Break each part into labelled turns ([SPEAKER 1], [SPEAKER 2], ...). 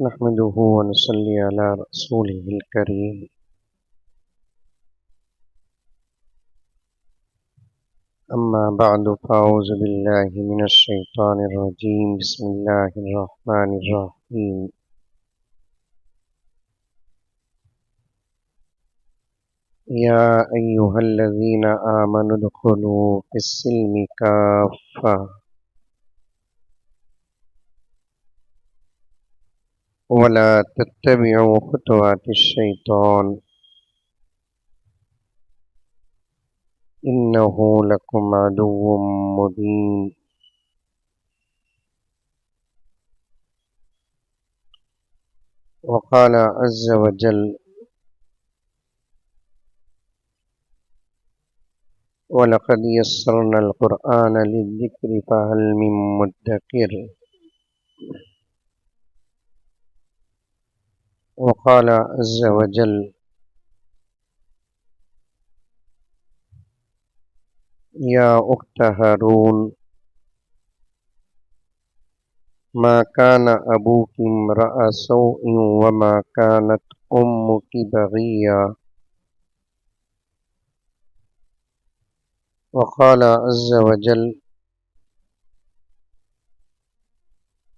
[SPEAKER 1] نحمده ونصلي على رسوله الكريم. أما بعد فأعوذ بالله من الشيطان الرجيم. بسم الله الرحمن الرحيم. يا أيها الذين آمنوا ادخلوا في السلم كافة ولا تتبعوا خطوات الشيطان إنه لكم عدو مبين. وقال عز وجل: وَلَقَدْ يَسَّرْنَا الْقُرْآنَ لِلذِّكْرِ فَهَلْ مِن مُّدَّكِرٍ. وقال عز وجل: يا أخت هارون ما كان أبوك امرأ سوء وما كانت أمك بغيا. وقال عز وجل: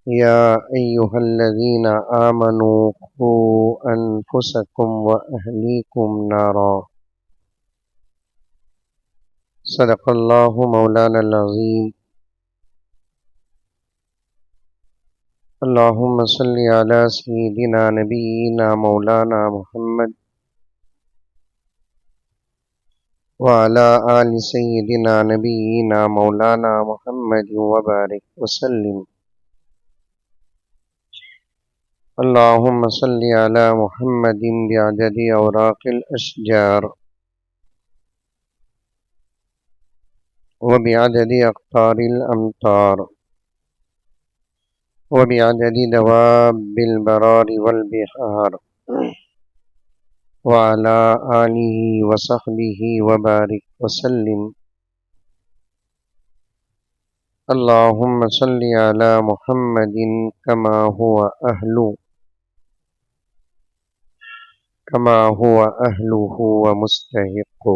[SPEAKER 1] يا أيها الذين آمنوا قوا أنفسكم وأهليكم نارا. صدق الله مولانا العظيم. اللهم صل على سيدنا نبينا مولانا محمد وعلى آل سيدنا نبينا مولانا محمد وبارك وسلم. اللهم صل على محمد بعدد أوراق الأشجار وبعدد أقطار الأمطار وبعدد دواب البرار والبحار وعلى آله وصحبه وبارك وسلم. اللهم صل على محمد كما هو أهله ومستحقه.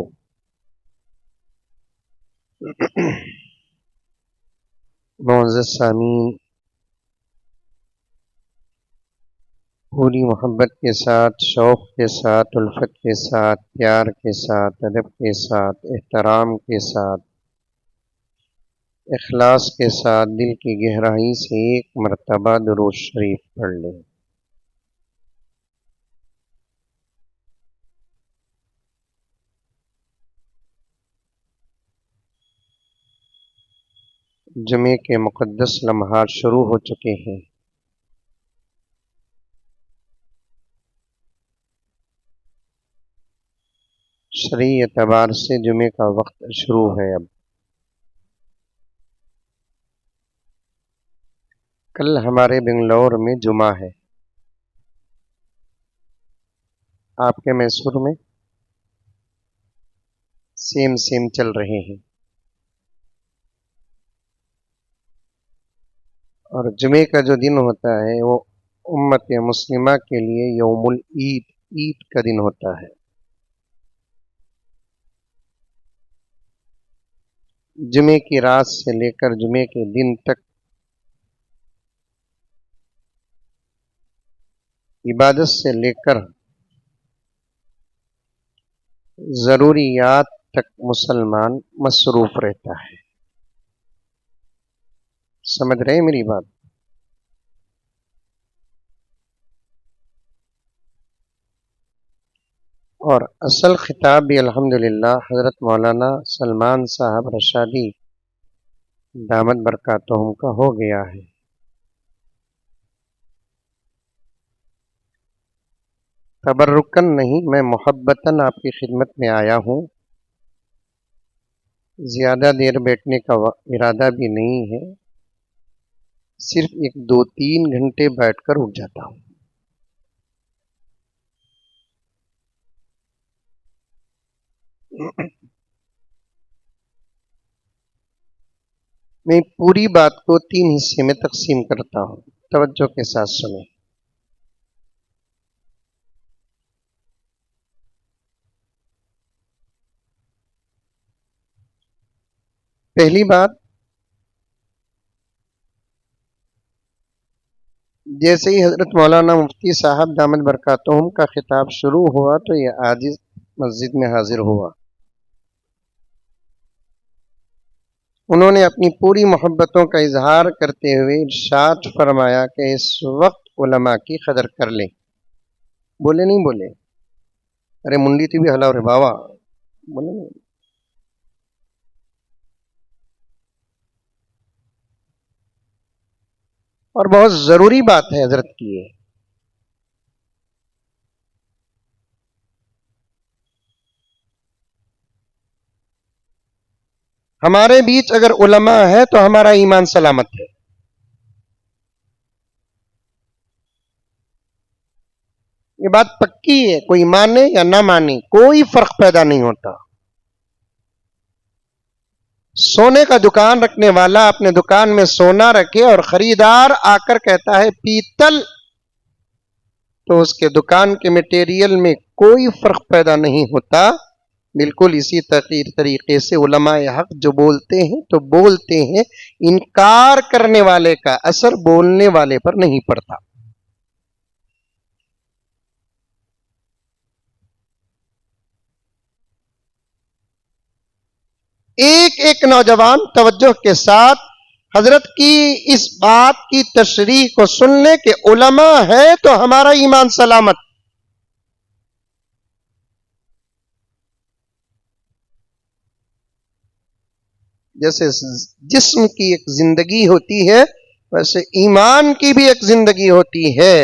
[SPEAKER 1] معزز سامعین، پوری محبت کے ساتھ، شوق کے ساتھ، الفت کے ساتھ، پیار کے ساتھ، ادب کے ساتھ، احترام کے ساتھ، اخلاص کے ساتھ دل کی گہرائی سے ایک مرتبہ درود شریف پڑھ لیں۔ جمعے کے مقدس لمحات شروع ہو چکے ہیں۔ شرعی اعتبار سے جمعے کا وقت شروع ہے۔ اب کل ہمارے بنگلور میں جمعہ ہے، آپ کے میسور میں سیم چل رہے ہیں، اور جمعے کا جو دن ہوتا ہے وہ امت مسلمہ کے لیے یوم العید، عید کا دن ہوتا ہے۔ جمعے کی رات سے لے کر جمعے کے دن تک عبادت سے لے کر ضروریات تک مسلمان مصروف رہتا ہے۔ سمجھ رہے ہیں میری بات؟ اور اصل خطاب بھی الحمدللہ حضرت مولانا سلمان صاحب رشادی دامت برکاتہم کا ہو گیا ہے۔ تبرکن نہیں، میں محبتاً آپ کی خدمت میں آیا ہوں۔ زیادہ دیر بیٹھنے کا ارادہ بھی نہیں ہے، صرف 1-2-3 گھنٹے بیٹھ کر اٹھ جاتا ہوں۔ میں پوری بات کو 3 حصے میں تقسیم کرتا ہوں، توجہ کے ساتھ سنیں۔ پہلی بات، جیسے ہی حضرت مولانا مفتی صاحب دامت برکاتہم کا خطاب شروع ہوا تو یہ عاجز مسجد میں حاضر ہوا. انہوں نے اپنی پوری محبتوں کا اظہار کرتے ہوئے ارشاد فرمایا کہ اس وقت علماء کی قدر کر لیں. بولے نہیں بولے؟ ارے منڈی تھی بھی ہلا رے بابا، بولے نہیں. اور بہت ضروری بات ہے حضرت کی یہ. ہمارے بیچ اگر علماء ہے تو ہمارا ایمان سلامت ہے. یہ بات پکی ہے، کوئی مانے یا نہ مانے کوئی فرق پیدا نہیں ہوتا. سونے کا دکان رکھنے والا اپنے دکان میں سونا رکھے اور خریدار آ کر کہتا ہے پیتل، تو اس کے دکان کے میٹیریل میں کوئی فرق پیدا نہیں ہوتا. بالکل اسی طریقے سے علماء حق جو بولتے ہیں تو بولتے ہیں، انکار کرنے والے کا اثر بولنے والے پر نہیں پڑتا. ایک ایک نوجوان توجہ کے ساتھ حضرت کی اس بات کی تشریح کو سن لے کہ علماء ہے تو ہمارا ایمان سلامت. جیسے جسم کی ایک زندگی ہوتی ہے ویسے ایمان کی بھی ایک زندگی ہوتی ہے،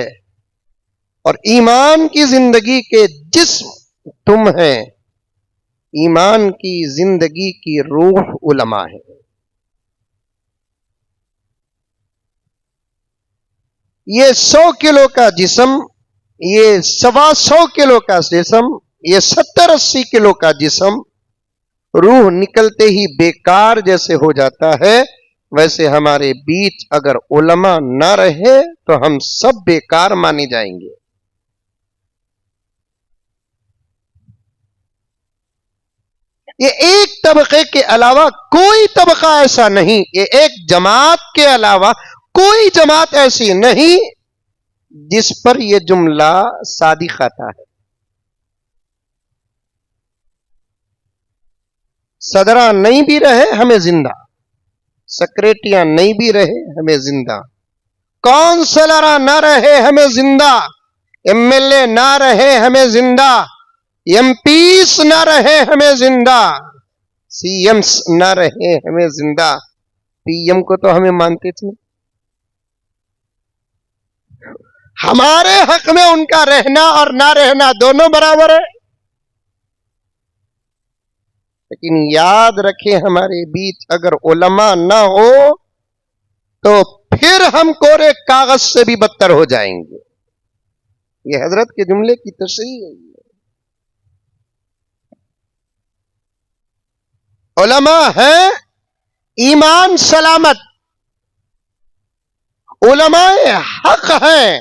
[SPEAKER 1] اور ایمان کی زندگی کے جسم تم ہیں، ایمان کی زندگی کی روح علماء ہے. یہ 100 کلو کا جسم، یہ 125 کلو کا جسم، یہ 70-80 کلو کا جسم روح نکلتے ہی بیکار جیسے ہو جاتا ہے، ویسے ہمارے بیچ اگر علماء نہ رہے تو ہم سب بیکار مانے جائیں گے. یہ ایک طبقے کے علاوہ کوئی طبقہ ایسا نہیں، یہ ایک جماعت کے علاوہ کوئی جماعت ایسی نہیں جس پر یہ جملہ صادق آتا ہے. صدراں نہیں بھی رہے ہمیں زندہ، سیکریٹریاں نہیں بھی رہے ہمیں زندہ، کونسلراں نہ رہے ہمیں زندہ، ایم ایل اے نہ رہے ہمیں زندہ، ایم پیس نہ رہے ہمیں زندہ، سی ایمس نہ رہے ہمیں زندہ. پی ایم کو تو ہمیں مانتے تھے. ہمارے حق میں ان کا رہنا اور نہ رہنا دونوں برابر ہے. لیکن یاد رکھیں ہمارے بیچ اگر علماء نہ ہو تو پھر ہم کورے کاغذ سے بھی بدتر ہو جائیں گے. یہ حضرت کے جملے کی تشریح ہے. علماء ہیں، ایمان سلامت. علماء حق ہیں،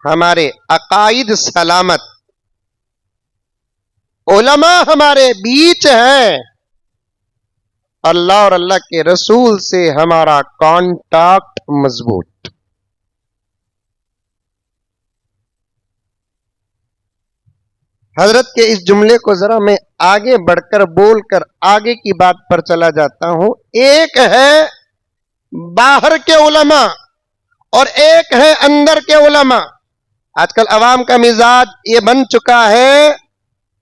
[SPEAKER 1] ہمارے عقائد سلامت. علماء ہمارے بیچ ہیں، اللہ اور اللہ کے رسول سے ہمارا کانٹیکٹ مضبوط. حضرت کے اس جملے کو ذرا میں آگے بڑھ کر بول کر آگے کی بات پر چلا جاتا ہوں. ایک ہے باہر کے علماء اور ایک ہے اندر کے علماء. آج کل عوام کا مزاج یہ بن چکا ہے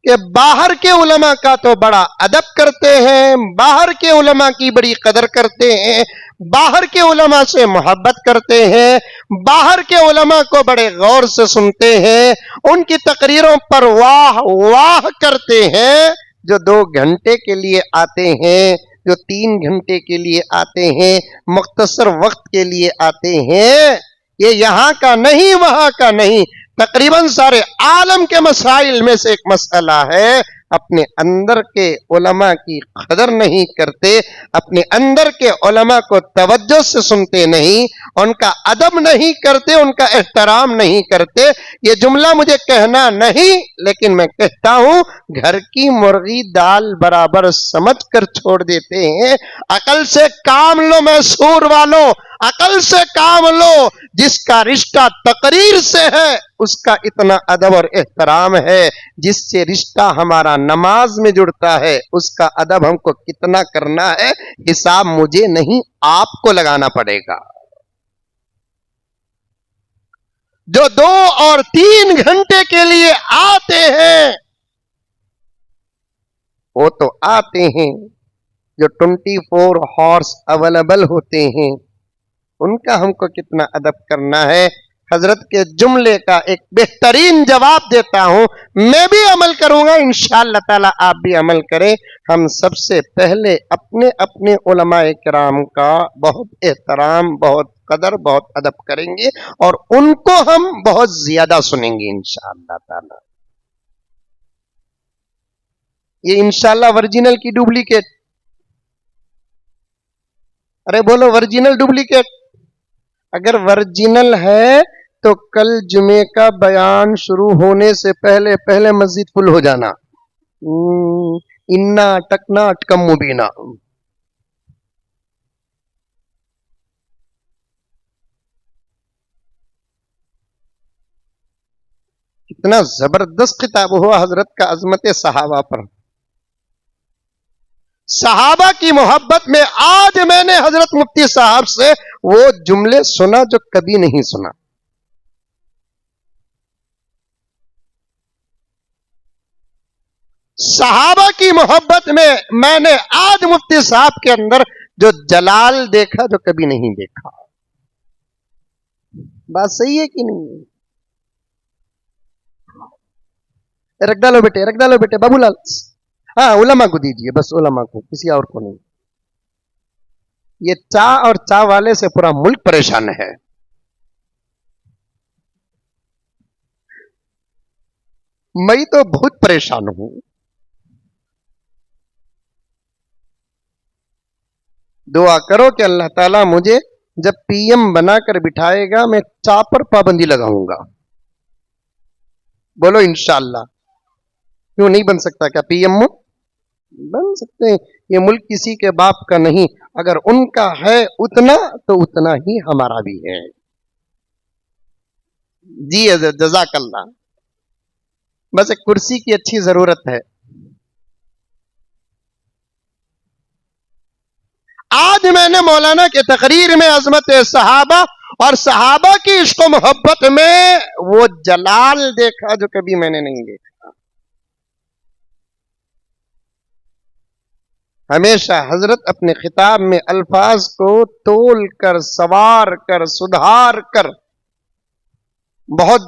[SPEAKER 1] کہ باہر کے علماء کا تو بڑا ادب کرتے ہیں، باہر کے علماء کی بڑی قدر کرتے ہیں، باہر کے علماء سے محبت کرتے ہیں، باہر کے علماء کو بڑے غور سے سنتے ہیں، ان کی تقریروں پر واہ واہ کرتے ہیں. جو 2 گھنٹے کے لیے آتے ہیں، جو 3 گھنٹے کے لیے آتے ہیں، مختصر وقت کے لیے آتے ہیں، یہ یہاں کا نہیں وہاں کا نہیں، तकरीबन सारे आलम के मसाइल में से एक मसला है, अपने अंदर के उलमा की कदर नहीं करते, अपने अंदर के उलमा को तवज्जो से सुनते नहीं, उनका अदब नहीं करते, उनका एहतराम नहीं करते। ये जुमला मुझे कहना नहीं, लेकिन मैं कहता हूं, घर की मुर्गी दाल बराबर समझ कर छोड़ देते हैं। अकल से काम लो मैसूर वालों, अकल से काम लो। जिसका रिश्ता तकरीर से है उसका इतना अदब और एहतराम है, जिससे रिश्ता हमारा नमाज में जुड़ता है उसका अदब हमको कितना करना है, हिसाब मुझे नहीं आपको लगाना पड़ेगा। जो 2 और 3 घंटे के लिए आते हैं वो तो आते हैं, जो 24 हॉर्स अवेलेबल होते हैं उनका हमको कितना अदब करना है। हजरत के जुमले का एक बेहतरीन जवाब देता हूं, मैं भी अमल करूंगा, इंशाअल्लाह ताला आप भी अमल करें। हम सबसे पहले अपने अपने उलमाए किराम का बहुत एहतराम, बहुत कदर, बहुत अदब करेंगे और उनको हम बहुत ज्यादा सुनेंगे इंशाअल्लाह ताला। ये इंशाअल्लाह ओरिजिनल की डुप्लीकेट, अरे बोलो ओरिजिनल डुप्लीकेट। अगर ओरिजिनल है तो कल जुमे का बयान शुरू होने से पहले पहले मस्जिद फुल हो जाना। इन्ना टकना अटकम मुबीना। कितना जबरदस्त किताब हुआ हजरत का अजमत सहाबा पर। सहाबा की मोहब्बत में आज मैंने हजरत मुफ्ती साहब से वो जुमले सुना जो कभी नहीं सुना। सहाबा की मोहब्बत में मैंने आज मुफ्ती साहब के अंदर जो जलाल देखा जो कभी नहीं देखा। बात सही है कि नहीं? रख डालो बेटे, रख डालो बेटे बाबूलाल। हाँ, उलमा को दीजिए, बस उलमा को, किसी और को नहीं। ये चा और चा वाले से पूरा मुल्क परेशान है। मैं तो बहुत परेशान हूं। दुआ करो कि अल्लाह ताला मुझे जब पीएम बनाकर बिठाएगा मैं चा पर पाबंदी लगाऊंगा। बोलो इंशाअल्लाह। क्यों नहीं बन सकता? क्या पीएम बन सकते हैं। ये मुल्क किसी के बाप का नहीं, अगर उनका है उतना तो उतना ही हमारा भी है। जी जज़ाकल्लाह। बस एक कुर्सी की अच्छी जरूरत है। आज मैंने मौलाना के तकरीर में अजमत सहाबा और सहाबा की इश्क मोहब्बत में वो जलाल देखा जो कभी मैंने नहीं देखा। हमेशा हजरत अपने खिताब में अल्फाज को तोल कर, सवार कर, सुधार कर, बहुत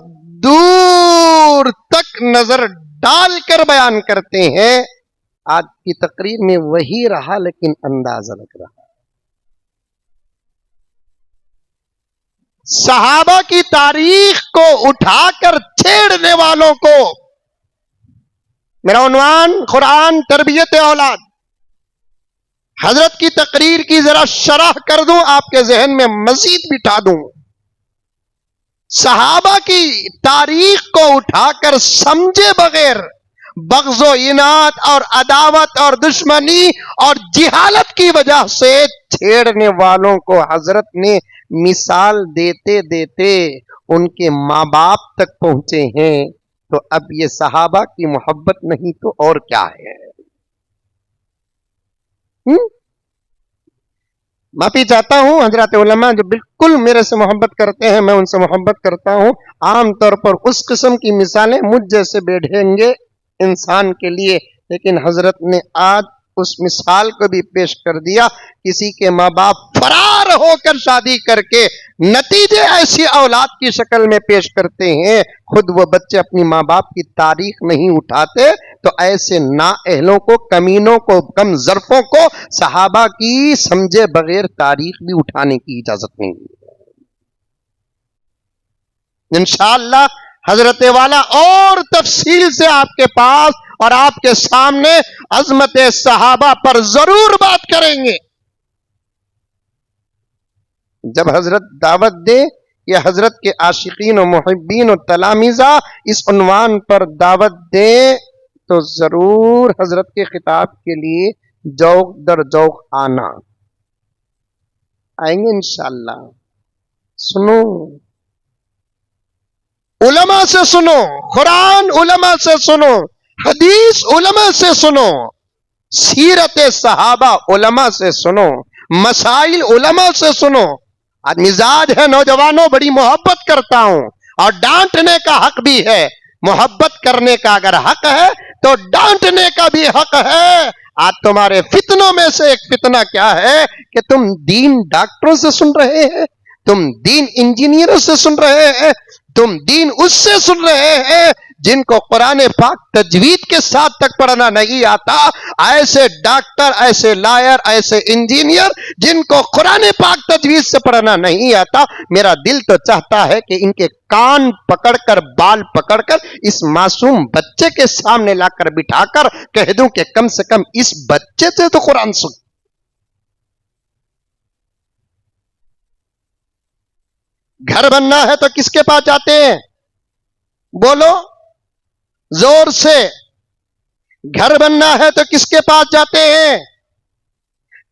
[SPEAKER 1] दूर तक नजर डालकर बयान करते हैं। आज की तकरीर में वही रहा, लेकिन अंदाजा लग रहा। सहाबा की तारीख को उठाकर छेड़ने वालों को, मेरा उन्वान कुरान तरबियत औलाद, हजरत की तकरीर की जरा शरह कर दूं, आपके जहन में मजीद बिठा दूं। सहाबा की तारीख को उठाकर समझे बगैर बग़्ज़ो इनात और अदावत और दुश्मनी और जिहालत की वजह से छेड़ने वालों को हजरत ने मिसाल देते देते उनके माँ बाप तक पहुंचे हैं। तो अब ये सहाबा की मोहब्बत नहीं तो और क्या है? माफी चाहता हूं हजरत उलमा जो बिल्कुल मेरे से मोहब्बत करते हैं, मैं उनसे मोहब्बत करता हूं। आम तौर पर उस किस्म की मिसालें मुझ जैसे बेढेंगे इंसान के लिए, लेकिन हजरत ने आज उस मिसाल को भी पेश कर दिया। किसी के माँ बाप फरार होकर शादी करके नतीजे ऐसी औलाद की शक्ल में पेश करते हैं, खुद वो बच्चे अपनी माँ बाप की तारीख नहीं उठाते, तो ऐसे नाअहलों को, कमीनों को, कम ज़र्फ़ों को सहाबा की समझे बगैर तारीख भी उठाने की इजाजत नहीं है। इंशाअल्लाह حضرت والا اور تفصیل سے آپ کے پاس اور آپ کے سامنے عظمت صحابہ پر ضرور بات کریں گے. جب حضرت دعوت دے یا حضرت کے عاشقین و محبین و تلامیذہ اس عنوان پر دعوت دیں تو ضرور حضرت کے خطاب کے لیے ذوق در ذوق آنا. آئیں گے انشاءاللہ. سنو، علماء سے سنو، قرآن علماء سے سنو، حدیث علماء سے سنو، سیرت صحابہ علماء سے سنو، مسائل علماء سے سنو. آج مزاج ہے نوجوانوں بڑی محبت کرتا ہوں اور ڈانٹنے کا حق بھی ہے. محبت کرنے کا اگر حق ہے تو ڈانٹنے کا بھی حق ہے. آج تمہارے فتنوں میں سے ایک فتنہ کیا ہے کہ تم دین ڈاکٹروں سے سن رہے ہیں، تم دین انجینئروں سے سن رہے ہیں، تم دین اس سے سن رہے ہیں جن کو قرآن پاک تجوید کے ساتھ تک پڑھنا نہیں آتا. ایسے ڈاکٹر، ایسے لائر، ایسے انجینئر جن کو قرآن پاک تجوید سے پڑھنا نہیں آتا، میرا دل تو چاہتا ہے کہ ان کے کان پکڑ کر، بال پکڑ کر اس معصوم بچے کے سامنے لا کر بٹھا کر کہہ دوں کہ کم سے کم اس بچے سے تو قرآن سن. گھر بننا ہے تو کس کے پاس جاتے ہیں؟ بولو زور سے. گھر بننا ہے تو کس کے پاس جاتے ہیں؟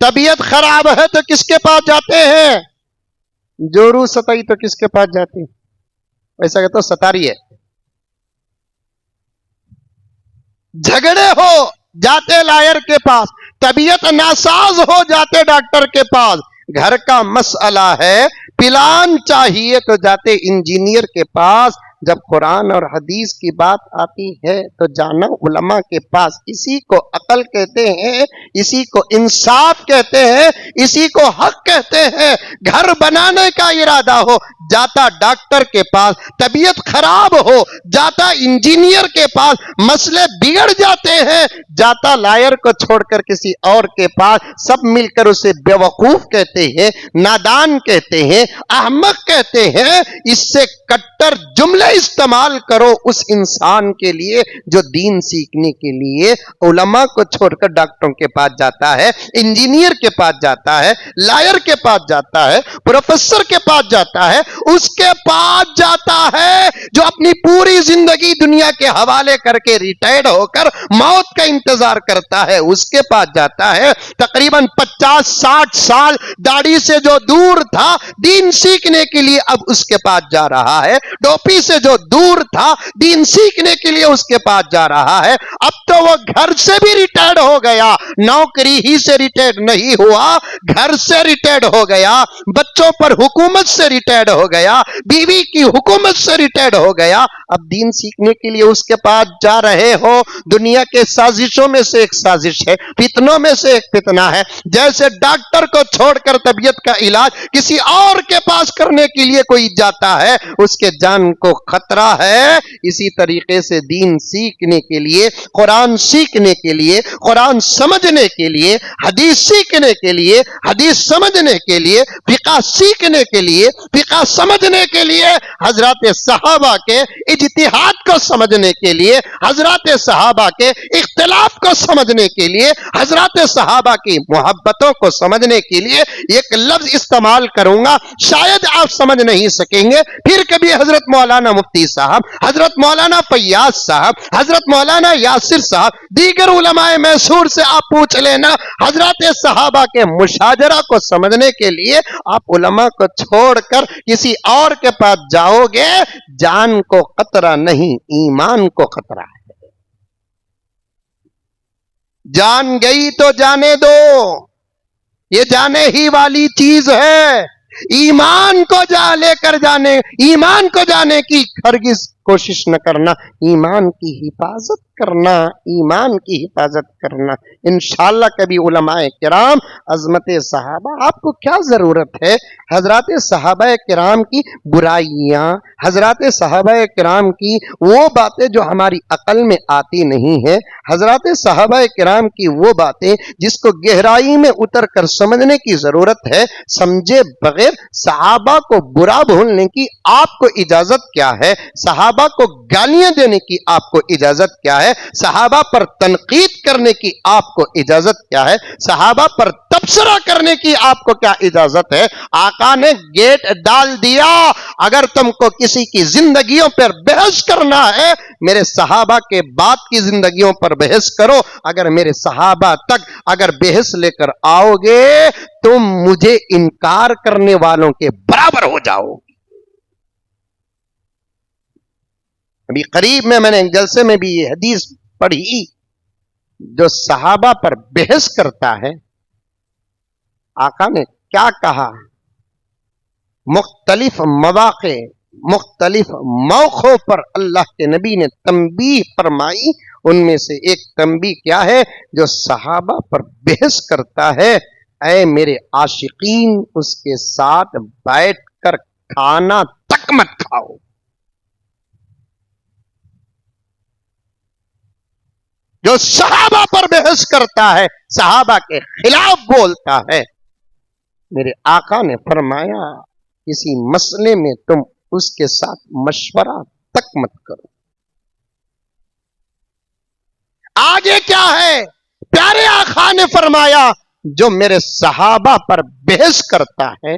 [SPEAKER 1] طبیعت خراب ہے تو کس کے پاس جاتے ہیں؟ جورو ستائی تو کس کے پاس جاتے ہیں؟ ایسا کہ تو ستاری ہے. جھگڑے ہو جاتے لائر کے پاس، طبیعت ناساز ہو جاتے ڈاکٹر کے پاس. گھر کا مسئلہ ہے، پلان چاہیے تو جاتے انجینئر کے پاس. جب قرآن اور حدیث کی بات آتی ہے تو جانا علماء کے پاس. اسی کو عقل کہتے ہیں، اسی کو انصاف کہتے ہیں، اسی کو حق کہتے ہیں. گھر بنانے کا ارادہ ہو جاتا ڈاکٹر کے پاس، طبیعت خراب ہو جاتا انجینئر کے پاس، مسئلے بگڑ جاتے ہیں جاتا لائر کو چھوڑ کر کسی اور کے پاس. سب مل کر اسے بیوقوف کہتے ہیں، نادان کہتے ہیں، احمق کہتے ہیں. اس سے کٹر جملے استعمال کرو اس انسان کے لیے جو دین سیکھنے کے لیے علماء کو چھوڑ کر ڈاکٹروں کے پاس جاتا ہے، انجینئر کے پاس جاتا ہے، لائر کے پاس جاتا ہے، پروفیسر کے پاس جاتا ہے. اس کے پاس جاتا ہے جو اپنی پوری زندگی دنیا کے حوالے کر کے ریٹائرڈ ہو کر موت کا انتظار کرتا ہے. اس کے پاس جاتا ہے تقریباً 50-60 سال داڑھی سے جو دور تھا دین سیکھنے کے لیے اب اس کے پاس جا رہا ہے. ٹوپی سے جو دور تھا دین سیکھنے کے لیے اس کے پاس جا رہا ہے. اب تو وہ گھر سے بھی ریٹائرڈ ہو گیا، نوکری ہی سے ریٹائرڈ نہیں ہوا، گھر سے ریٹائرڈ ہو گیا، بچوں پر حکومت سے ریٹائرڈ ہو گیا، بیوی کی حکومت سے ریٹائرڈ ہو گیا. اب دین سیکھنے کے لیے اس کے پاس جا رہے ہو. دنیا کے سازشوں میں سے ایک سازش ہے، فتنوں میں سے ایک فتنہ ہے. جیسے ڈاکٹر کو چھوڑ کر طبیعت کا علاج کسی اور کے پاس کرنے کے لیے کوئی جاتا ہے، اس کے جان کو خطرہ ہے. اسی طریقے سے دین سیکھنے کے لیے، قرآن سیکھنے کے لیے، قرآن سمجھنے کے لیے، حدیث سیکھنے کے لیے، حدیث سمجھنے کے لیے، فقہ سیکھنے کے لیے، فقہ سمجھنے کے لیے، حضرات صحابہ کے اجتہاد کو سمجھنے کے لیے، حضرات صحابہ کے اختلاف کو سمجھنے کے لیے، حضرات صحابہ کی محبتوں کو سمجھنے کے لیے ایک لفظ استعمال کروں گا، شاید آپ سمجھ نہیں سکیں گے. پھر کبھی حضرت مولانا مفتی صاحب، حضرت مولانا فیاض صاحب، حضرت مولانا یاسر صاحب، دیگر علماء میسور سے آپ پوچھ لینا. حضرات صحابہ کے مشاجرہ کو سمجھنے کے لیے آپ علماء کو چھوڑ کر کسی اور کے پاس جاؤ گے، جان کو خطرہ نہیں، ایمان کو خطرہ ہے. جان گئی تو جانے دو، یہ جانے ہی والی چیز ہے. ایمان کو لے کر جانے، ایمان کو جانے کی ہرگز کوشش نہ کرنا. ایمان کی حفاظت کرنا، ایمان کی حفاظت کرنا. انشاءاللہ کبھی علماء کرام، عظمت صحابہ، آپ کو کیا ضرورت ہے حضرات صحابہ کرام کی برائیاں، حضرات صحابہ کرام کی وہ باتیں جو ہماری عقل میں آتی نہیں ہے، حضرات صحابہ کرام کی وہ باتیں جس کو گہرائی میں اتر کر سمجھنے کی ضرورت ہے. سمجھے بغیر صحابہ کو برا بولنے کی آپ کو اجازت کیا ہے؟ صحابہ صحابہ کو गालियां देने की आपको इजाजत क्या है? सहाबा पर तनकीद करने की आपको इजाजत क्या है? सहाबा पर तबसरा करने की आपको क्या इजाजत है? आका ने गेट डाल दिया, अगर तुमको किसी की जिंदगियों पर बहस करना है, मेरे सहाबा के बाद की जिंदगियों पर बहस करो। अगर मेरे सहाबा तक अगर बहस लेकर आओगे, तुम मुझे इनकार करने वालों के बराबर हो जाओ। अभी करीब में मैंने एक जलसे में भी ये हदीस पढ़ी, जो सहाबा पर बहस करता है, आका ने क्या कहा? मुख्तलिफ मवाक़े, मुख्तलिफ मौक़ों पर अल्लाह के नबी ने तंबीह फरमाई। उनमें से एक तंबीह क्या है? जो सहाबा पर बहस करता है, ऐ मेरे आशिकीन, उसके साथ बैठकर खाना तक मत खाओ। जो सहाबा पर बहस करता है, सहाबा के खिलाफ बोलता है, मेरे आका ने फरमाया किसी मसले में तुम उसके साथ मशवरा तक मत करो। आगे क्या है? प्यारे आका ने फरमाया जो मेरे सहाबा पर बहस करता है,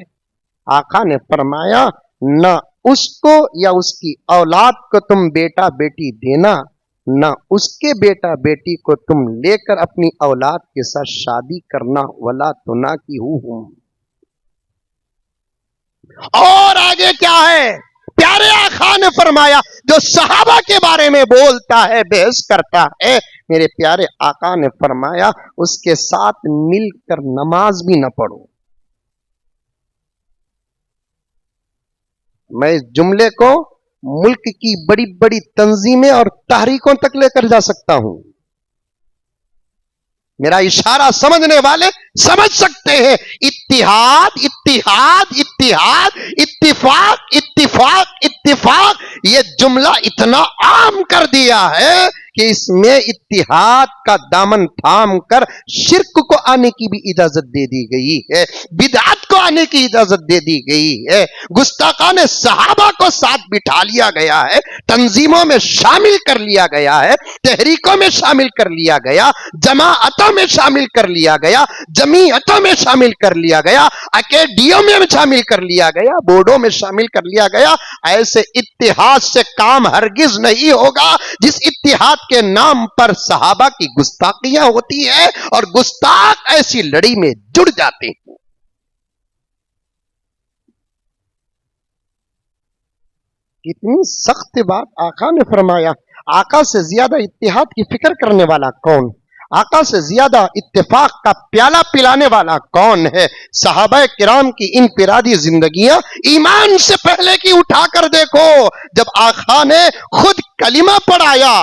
[SPEAKER 1] आका ने फरमाया न उसको या उसकी औलाद को तुम बेटा बेटी देना, न उसके बेटा बेटी को तुम लेकर अपनी औलाद के साथ शादी करना। वला तुना की हूं। और आगे क्या है? प्यारे आका ने फरमाया जो सहाबा के बारे में बोलता है, बहस करता है, मेरे प्यारे आका ने फरमाया उसके साथ मिलकर नमाज भी न पढ़ो। मैं इस जुमले को मुल्क की बड़ी बड़ी तंजीमें और तहरीकों तक लेकर जा सकता हूं। मेरा इशारा समझने वाले समझ सकते हैं। इत्तिहाद, इत्तिहाद, इत्तिहाद, इत्तिफाक, इत्तिफाक, इत्तिफाक, ये जुमला इतना आम कर दिया है कि इसमें इत्तिहाद का दामन थाम कर शिर्क को आने की भी इजाजत दे दी गई है, बिदअत को आने की इजाजत दे दी गई है, गुस्ताखाने सहाबा को साथ बिठा लिया गया है, तंजीमों में शामिल कर लिया गया है, तहरीकों में शामिल कर लिया गया, जमाअतों में शामिल कर लिया गया, जमीयतों में शामिल कर लिया गया, अकेडियों में शामिल कर लिया गया, बोर्डों में शामिल कर लिया गया। ऐसे इत्तिहाद से काम हरगिज नहीं होगा जिस इत्तिहाद के नाम पर सहाबा की गुस्ताखियां होती है और गुस्ताख ऐसी लड़ी में जुड़ जाते हैं। कितनी सख्त बात आका ने फरमाया। आका से ज्यादा इत्तिहाद की फिक्र करने वाला कौन? आका से ज्यादा इत्तेफाक का प्याला पिलाने वाला कौन है? सहाबा किराम की इनफिरादी जिंदगियां ईमान से पहले की उठाकर देखो। जब आका ने खुद कलिमा पढ़ाया,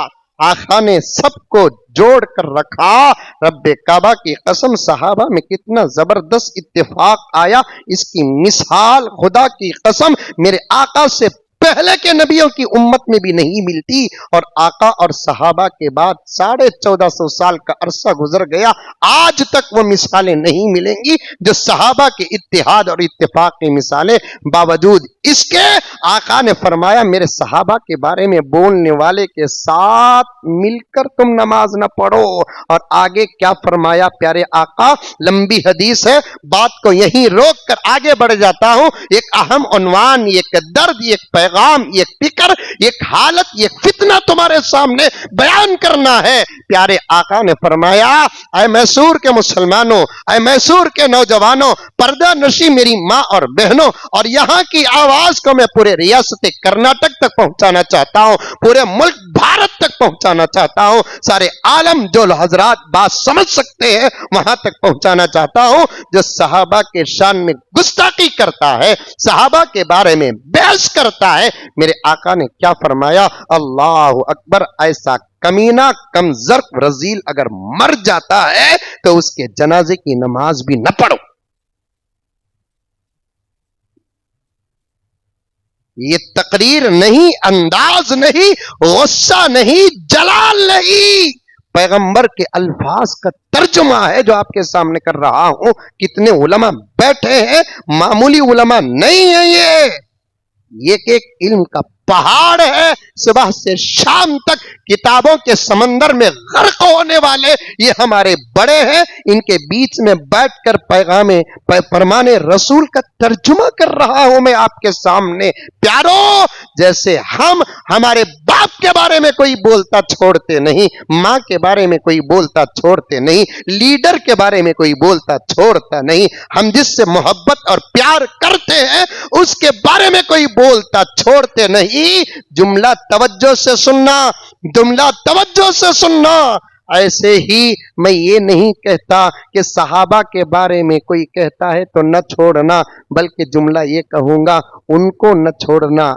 [SPEAKER 1] आका ने सबको जोड़ कर रखा। रब्बे काबा की कसम, सहाबा में कितना जबरदस्त इत्तेफाक आया, इसकी मिसाल खुदा की कसम मेरे आका से पहले के नबियों की उम्मत में भी नहीं मिलती। और आका और सहाबा के बाद 1450 साल का अरसा गुजर गया, आज तक वो मिसालें नहीं मिलेंगी जो सहाबा के इत्तिहाद और इत्तेफाक की मिसालें। बावजूद इसके आका ने फरमाया मेरे सहाबा के बारे में बोलने वाले के साथ मिलकर तुम नमाज न पढ़ो। और आगे क्या फरमाया प्यारे आका? लंबी हदीस है, बात को यहीं रोक कर आगे बढ़ जाता हूं। एक अहम उन्वान, एक दर्द, एक पैगाम, एक फिक्र, एक हालत, एक फितना तुम्हारे सामने बयान करना है। प्यारे आका ने फरमाया ऐ मैसूर के मुसलमानों, ऐ मैसूर के नौजवानों, पर्दा नशी मेरी मां और बहनों, और यहां की आवाज को मैं पूरे रियासत कर्नाटक तक पहुंचाना चाहता हूं, पूरे मुल्क भारत तक पहुंचाना चाहता हूं, सारे आलम जो हजरात बात समझ सकते हैं वहां तक पहुंचाना चाहता हूं। जो सहाबा के शान में गुस्ताखी करता है, सहाबा के बारे में बहस करता है, मेरे आका ने क्या फरमाया? अल्लाह अकबर, ऐसा कमीना कमजर रजील अगर मर जाता है तो उसके जनाजे की नमाज भी न पढ़ो। ये तकरीर नहीं, अंदाज नहीं, गुस्सा नहीं, जलाल नहीं, पैगंबर के अल्फाज का तर्जुमा है जो आपके सामने कर रहा हूं। कितने उलमा बैठे हैं, मामूली उलमा नहीं है ये, एक एक इल्म का पहाड़ है, सुबह से शाम तक किताबों के समंदर में गर्क होने वाले ये हमारे बड़े हैं। इनके बीच में बैठकर पैगामे फरमाने रसूल का तर्जुमा कर रहा हूं मैं आपके सामने। प्यारो, जैसे हम हमारे बाप के बारे में कोई बोलता छोड़ते नहीं, मां के बारे में कोई बोलता छोड़ते नहीं, लीडर के बारे में कोई बोलता छोड़ता नहीं, हम जिससे मोहब्बत और प्यार करते हैं उसके बारे में कोई बोलता छोड़ते नहीं। जुमला तवज्जो से सुनना, जुमला तवज्जो से सुनना। ऐसे ही मैं ये नहीं कहता कि सहाबा के बारे में कोई कहता है तो न छोड़ना, बल्कि जुमला ये कहूंगा उनको न छोड़ना,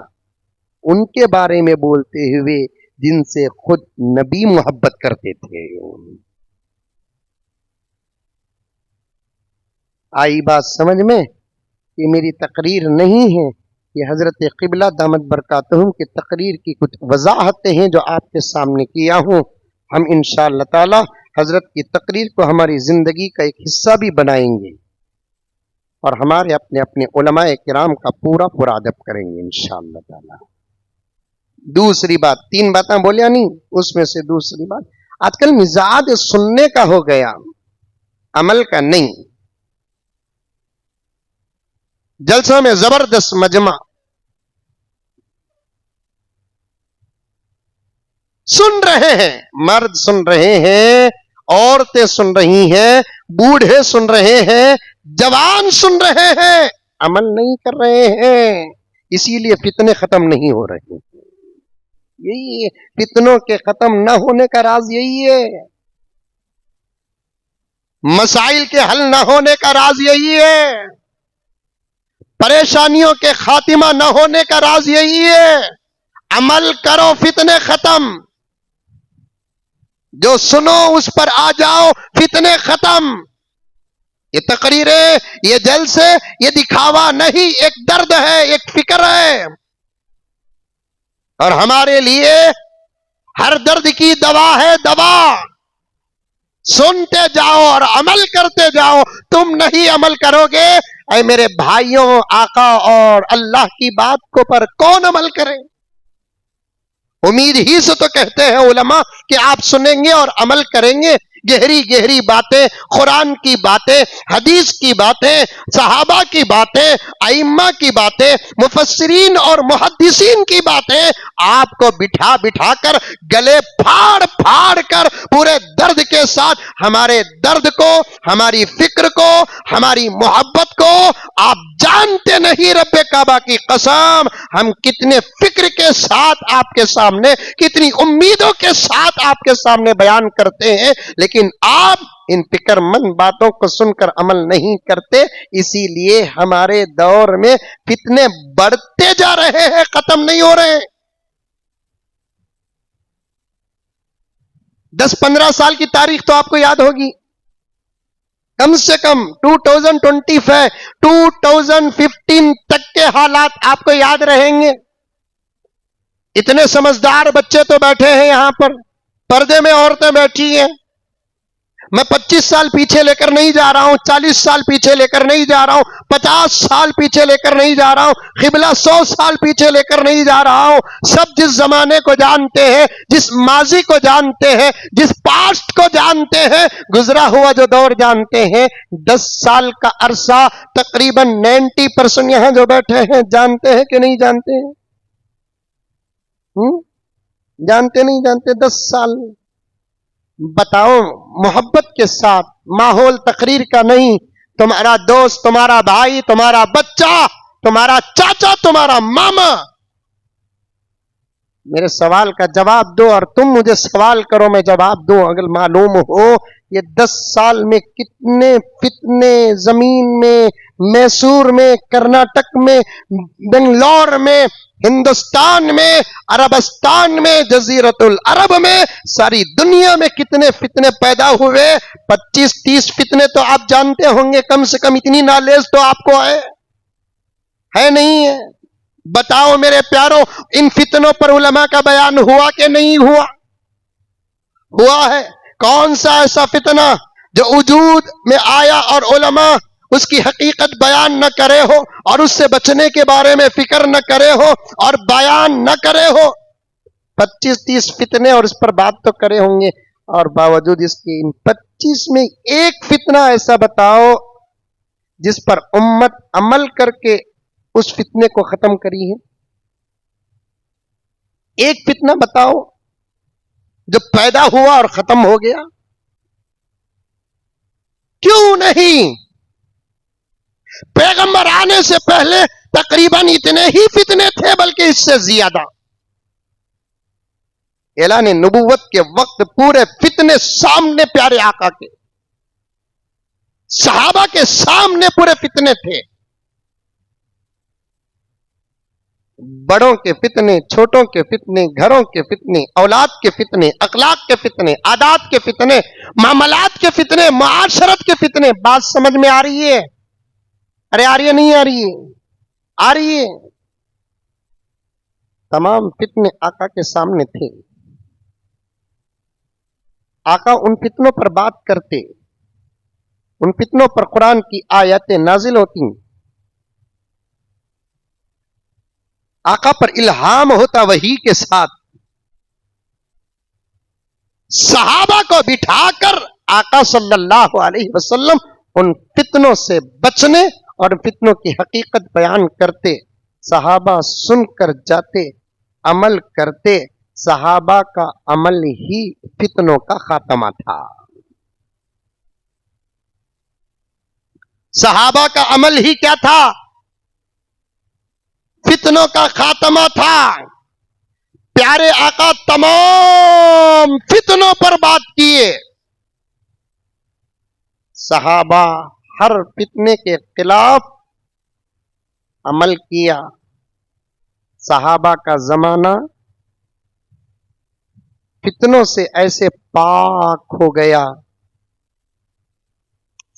[SPEAKER 1] उनके बारे में बोलते हुए जिनसे खुद नबी मोहब्बत करते थे। आई बात समझ में? ये मेरी तकरीर नहीं है, ये हजरत क़िबला दामत बरकातहुम की तकरीर की कुछ वजाहतें हैं जो आपके सामने किया हूं। हम इंशाअल्लाह ताला हजरत की तकरीर को हमारी जिंदगी का एक हिस्सा भी बनाएंगे और हमारे अपने अपने उलमाए किराम का पूरा पूरा अदब करेंगे इंशाअल्लाह ताला। दूसरी बात, 3 बातें बोलिया नहीं, उसमें से दूसरी बात, आजकल मिजाज सुनने का हो गया, अमल का नहीं। जलसों में जबरदस्त मजमा, सुन रहे हैं, मर्द सुन रहे हैं, औरतें सुन रही हैं, बूढ़े सुन रहे हैं, जवान सुन रहे हैं, अमल नहीं कर रहे हैं। इसीलिए फितने खत्म नहीं हो रहे। यही है फितनों के खत्म न होने का राज, यही है मसाइल के हल न होने का राज, यही है परेशानियों के खातिमा न होने का राज, यही है। अमल करो, फितने खत्म। जो सुनो उस पर आ जाओ, फितने खत्म। ये तकरीरें, ये जलसे, ये दिखावा नहीं, एक दर्द है, एक फिक्र है। और हमारे लिए हर दर्द की दवा है, दवा। सुनते जाओ और अमल करते जाओ। तुम नहीं अमल करोगे, ऐ मेरे भाइयों, आका और अल्लाह की बात को पर कौन अमल करे? उम्मीद ही से तो कहते हैं उलमा कि आप सुनेंगे और अमल करेंगे। गहरी गहरी बातें, कुरान की बातें, हदीस की बातें, सहाबा की बातें, अइम्मा की बातें, मुफस्सिरीन और मुहद्दिसीन की बातें आपको बिठा बिठा कर, गले फाड़ फाड़ कर, पूरे दर्द के साथ हमारे दर्द को, हमारी फिक्र को, हमारी मोहब्बत को आप जानते नहीं। रब्बे काबा की कसम, हम कितने फिक्र के साथ आपके सामने, कितनी उम्मीदों के साथ आपके सामने बयान करते हैं, लेकिन आप इन फिक्रमंद बातों को सुनकर अमल नहीं करते। इसीलिए हमारे दौर में फितने बढ़ते जा रहे हैं, खत्म नहीं हो रहे। 10-15 साल की तारीख तो आपको याद होगी, कम से कम 2025, 2015 तक के हालात आपको याद रहेंगे। इतने समझदार बच्चे तो बैठे हैं यहां पर, पर्दे में औरतें बैठी हैं। मैं 25 साल पीछे लेकर नहीं जा रहा हूं, 40 साल पीछे लेकर नहीं जा रहा हूं, 50 साल पीछे लेकर नहीं जा रहा हूं, क़िबला 100 साल पीछे लेकर नहीं जा रहा हूं। सब जिस जमाने को जानते हैं, जिस माजी को जानते हैं, जिस पास्ट को जानते हैं, गुजरा हुआ जो दौर जानते हैं, 10 साल का अरसा तकरीबन 90% यहां जो बैठे हैं जानते हैं कि नहीं जानते हैं? जानते नहीं जानते? 10 साल। बताओ, मोहब्बत के साथ, माहौल तकरीर का नहीं, तुम्हारा दोस्त, तुम्हारा भाई, तुम्हारा बच्चा, तुम्हारा चाचा, तुम्हारा मामा मेरे सवाल का जवाब दो और तुम मुझे सवाल करो, मैं जवाब दूं। अगर मालूम हो ये 10 साल में कितने फितने जमीन में, मैसूर में, कर्नाटक में, बेंगलोर में, हिंदुस्तान में, अरबस्तान में, जजीरतुल अरब में, सारी दुनिया में कितने फितने पैदा हुए। 25-30 फितने तो आप जानते होंगे, कम से कम इतनी नॉलेज तो आपको है नहीं है? बताओ मेरे प्यारों, इन फितनों पर उलमा का बयान हुआ कि नहीं हुआ? हुआ है। कौन सा ऐसा फितना जो वजूद में आया और उलमा اس کی حقیقت بیان نہ کرے ہو اور اس سے بچنے کے بارے میں فکر نہ کرے ہو اور بیان نہ کرے ہو. 25-30 فتنے اور اس پر بات تو کرے ہوں گے, اور باوجود اس کے ان 25 میں ایک فتنہ ایسا بتاؤ جس پر امت عمل کر کے اس فتنے کو ختم کری ہے. ایک فتنہ بتاؤ جو پیدا ہوا اور ختم ہو گیا. کیوں نہیں؟ پیغمبر آنے سے پہلے تقریباً اتنے ہی فتنے تھے, بلکہ اس سے زیادہ. اعلان نبوت کے وقت پورے فتنے سامنے پیارے آقا کے, صحابہ کے سامنے پورے فتنے تھے. بڑوں کے فتنے, چھوٹوں کے فتنے, گھروں کے فتنے, اولاد کے فتنے, اخلاق کے فتنے, عادات کے فتنے, معاملات کے فتنے, معاشرت کے فتنے. بات سمجھ میں آ رہی ہے؟ ارے آ رہی ہے نہیں آ رہی ہے؟ آ رہی ہے. تمام فتنے آقا کے سامنے تھے. آقا ان فتنوں پر بات کرتے, ان فتنوں پر قرآن کی آیتیں نازل ہوتی, آقا پر الہام ہوتا وحی کے ساتھ. صحابہ کو بٹھا کر آقا صلی اللہ علیہ وسلم ان فتنوں سے بچنے اور فتنوں کی حقیقت بیان کرتے. صحابہ سن کر جاتے, عمل کرتے. صحابہ کا عمل ہی فتنوں کا خاتمہ تھا. صحابہ کا عمل ہی کیا تھا؟ فتنوں کا خاتمہ تھا. پیارے آقا تمام فتنوں پر بات کیے. صحابہ ہر فتنے کے خلاف عمل کیا. صحابہ کا زمانہ فتنوں سے ایسے پاک ہو گیا,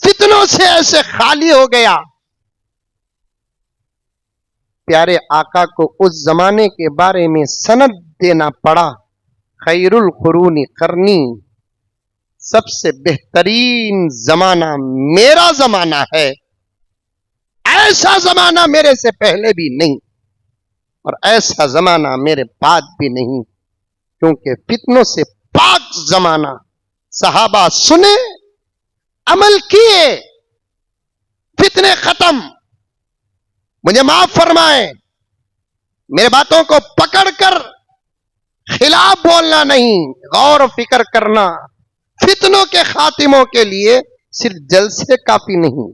[SPEAKER 1] فتنوں سے ایسے خالی ہو گیا. پیارے آقا کو اس زمانے کے بارے میں سند دینا پڑا. خیر القرون قرنی, سب سے بہترین زمانہ میرا زمانہ ہے. ایسا زمانہ میرے سے پہلے بھی نہیں اور ایسا زمانہ میرے بعد بھی نہیں, کیونکہ فتنوں سے پاک زمانہ. صحابہ سنے, عمل کیے, فتنے ختم. مجھے معاف فرمائیں, میرے باتوں کو پکڑ کر خلاف بولنا نہیں, غور و فکر کرنا. فتنوں کے خاتموں کے لیے صرف جلسے کافی نہیں,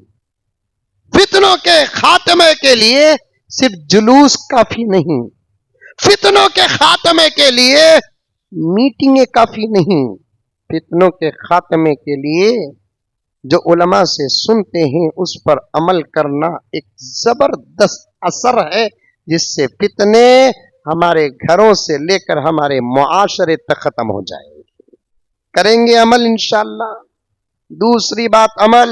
[SPEAKER 1] فتنوں کے خاتمے کے لیے صرف جلوس کافی نہیں, فتنوں کے خاتمے کے لیے میٹنگیں کافی نہیں. فتنوں کے خاتمے کے لیے جو علماء سے سنتے ہیں اس پر عمل کرنا ایک زبردست اثر ہے, جس سے فتنے ہمارے گھروں سے لے کر ہمارے معاشرے تک ختم ہو جائیں گے. کریں گے عمل انشاءاللہ. دوسری بات, عمل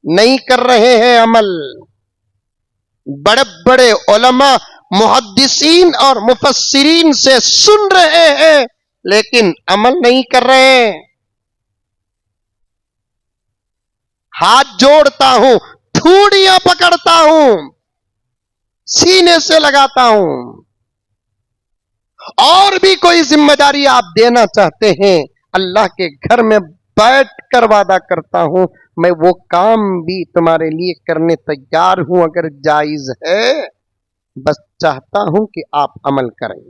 [SPEAKER 1] نہیں کر رہے ہیں. عمل بڑے بڑے علماء, محدثین اور مفسرین سے سن رہے ہیں لیکن عمل نہیں کر رہے ہیں. ہاتھ جوڑتا ہوں, تھوڑیاں پکڑتا ہوں, سینے سے لگاتا ہوں. اور بھی کوئی ذمہ داری آپ دینا چاہتے ہیں, اللہ کے گھر میں بیٹھ کر وعدہ کرتا ہوں میں وہ کام بھی تمہارے لیے کرنے تیار ہوں اگر جائز ہے. بس چاہتا ہوں کہ آپ عمل کریں.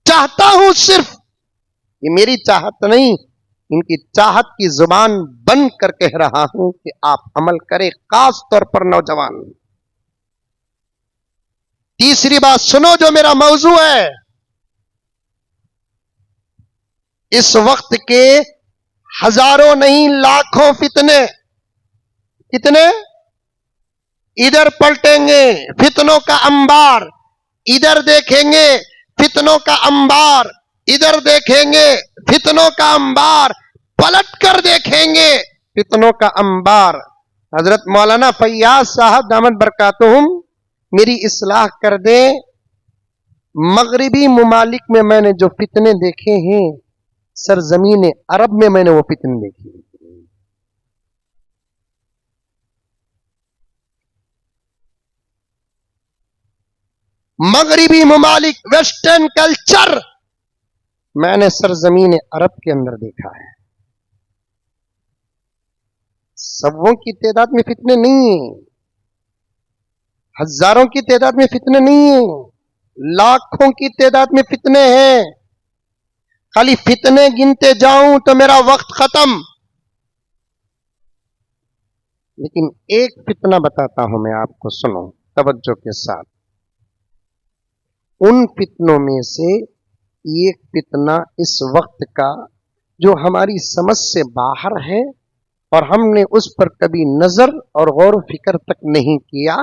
[SPEAKER 1] چاہتا ہوں, صرف یہ میری چاہت نہیں, ان کی چاہت کی زبان بند کر کہہ رہا ہوں کہ آپ عمل کریں, خاص طور پر نوجوان. تیسری بات سنو جو میرا موضوع ہے. اس وقت کے ہزاروں نہیں لاکھوں فتنے. کتنے؟ ادھر پلٹیں گے فتنوں کا انبار, ادھر دیکھیں گے فتنوں کا انبار, ادھر دیکھیں گے فتنوں کا انبار, پلٹ کر دیکھیں گے فتنوں کا انبار. حضرت مولانا فیاض صاحب دامت برکاتہم میری اصلاح کر دیں. مغربی ممالک میں میں نے جو فتنے دیکھے ہیں, سرزمین عرب میں نے وہ فتنے دیکھے. مغربی ممالک، ویسٹرن کلچر میں نے سرزمین عرب کے اندر دیکھا ہے. سبوں کی تعداد میں فتنے نہیں ہیں، ہزاروں کی تعداد میں فتنے نہیں ہیں، لاکھوں کی تعداد میں فتنے ہیں. خالی فتنے گنتے جاؤں تو میرا وقت ختم. لیکن ایک فتنہ بتاتا ہوں میں آپ کو، سنو توجہ کے ساتھ. ان فتنوں میں سے ایک فتنہ اس وقت کا جو ہماری سمجھ سے باہر ہے اور ہم نے اس پر کبھی نظر اور غور و فکر تک نہیں کیا.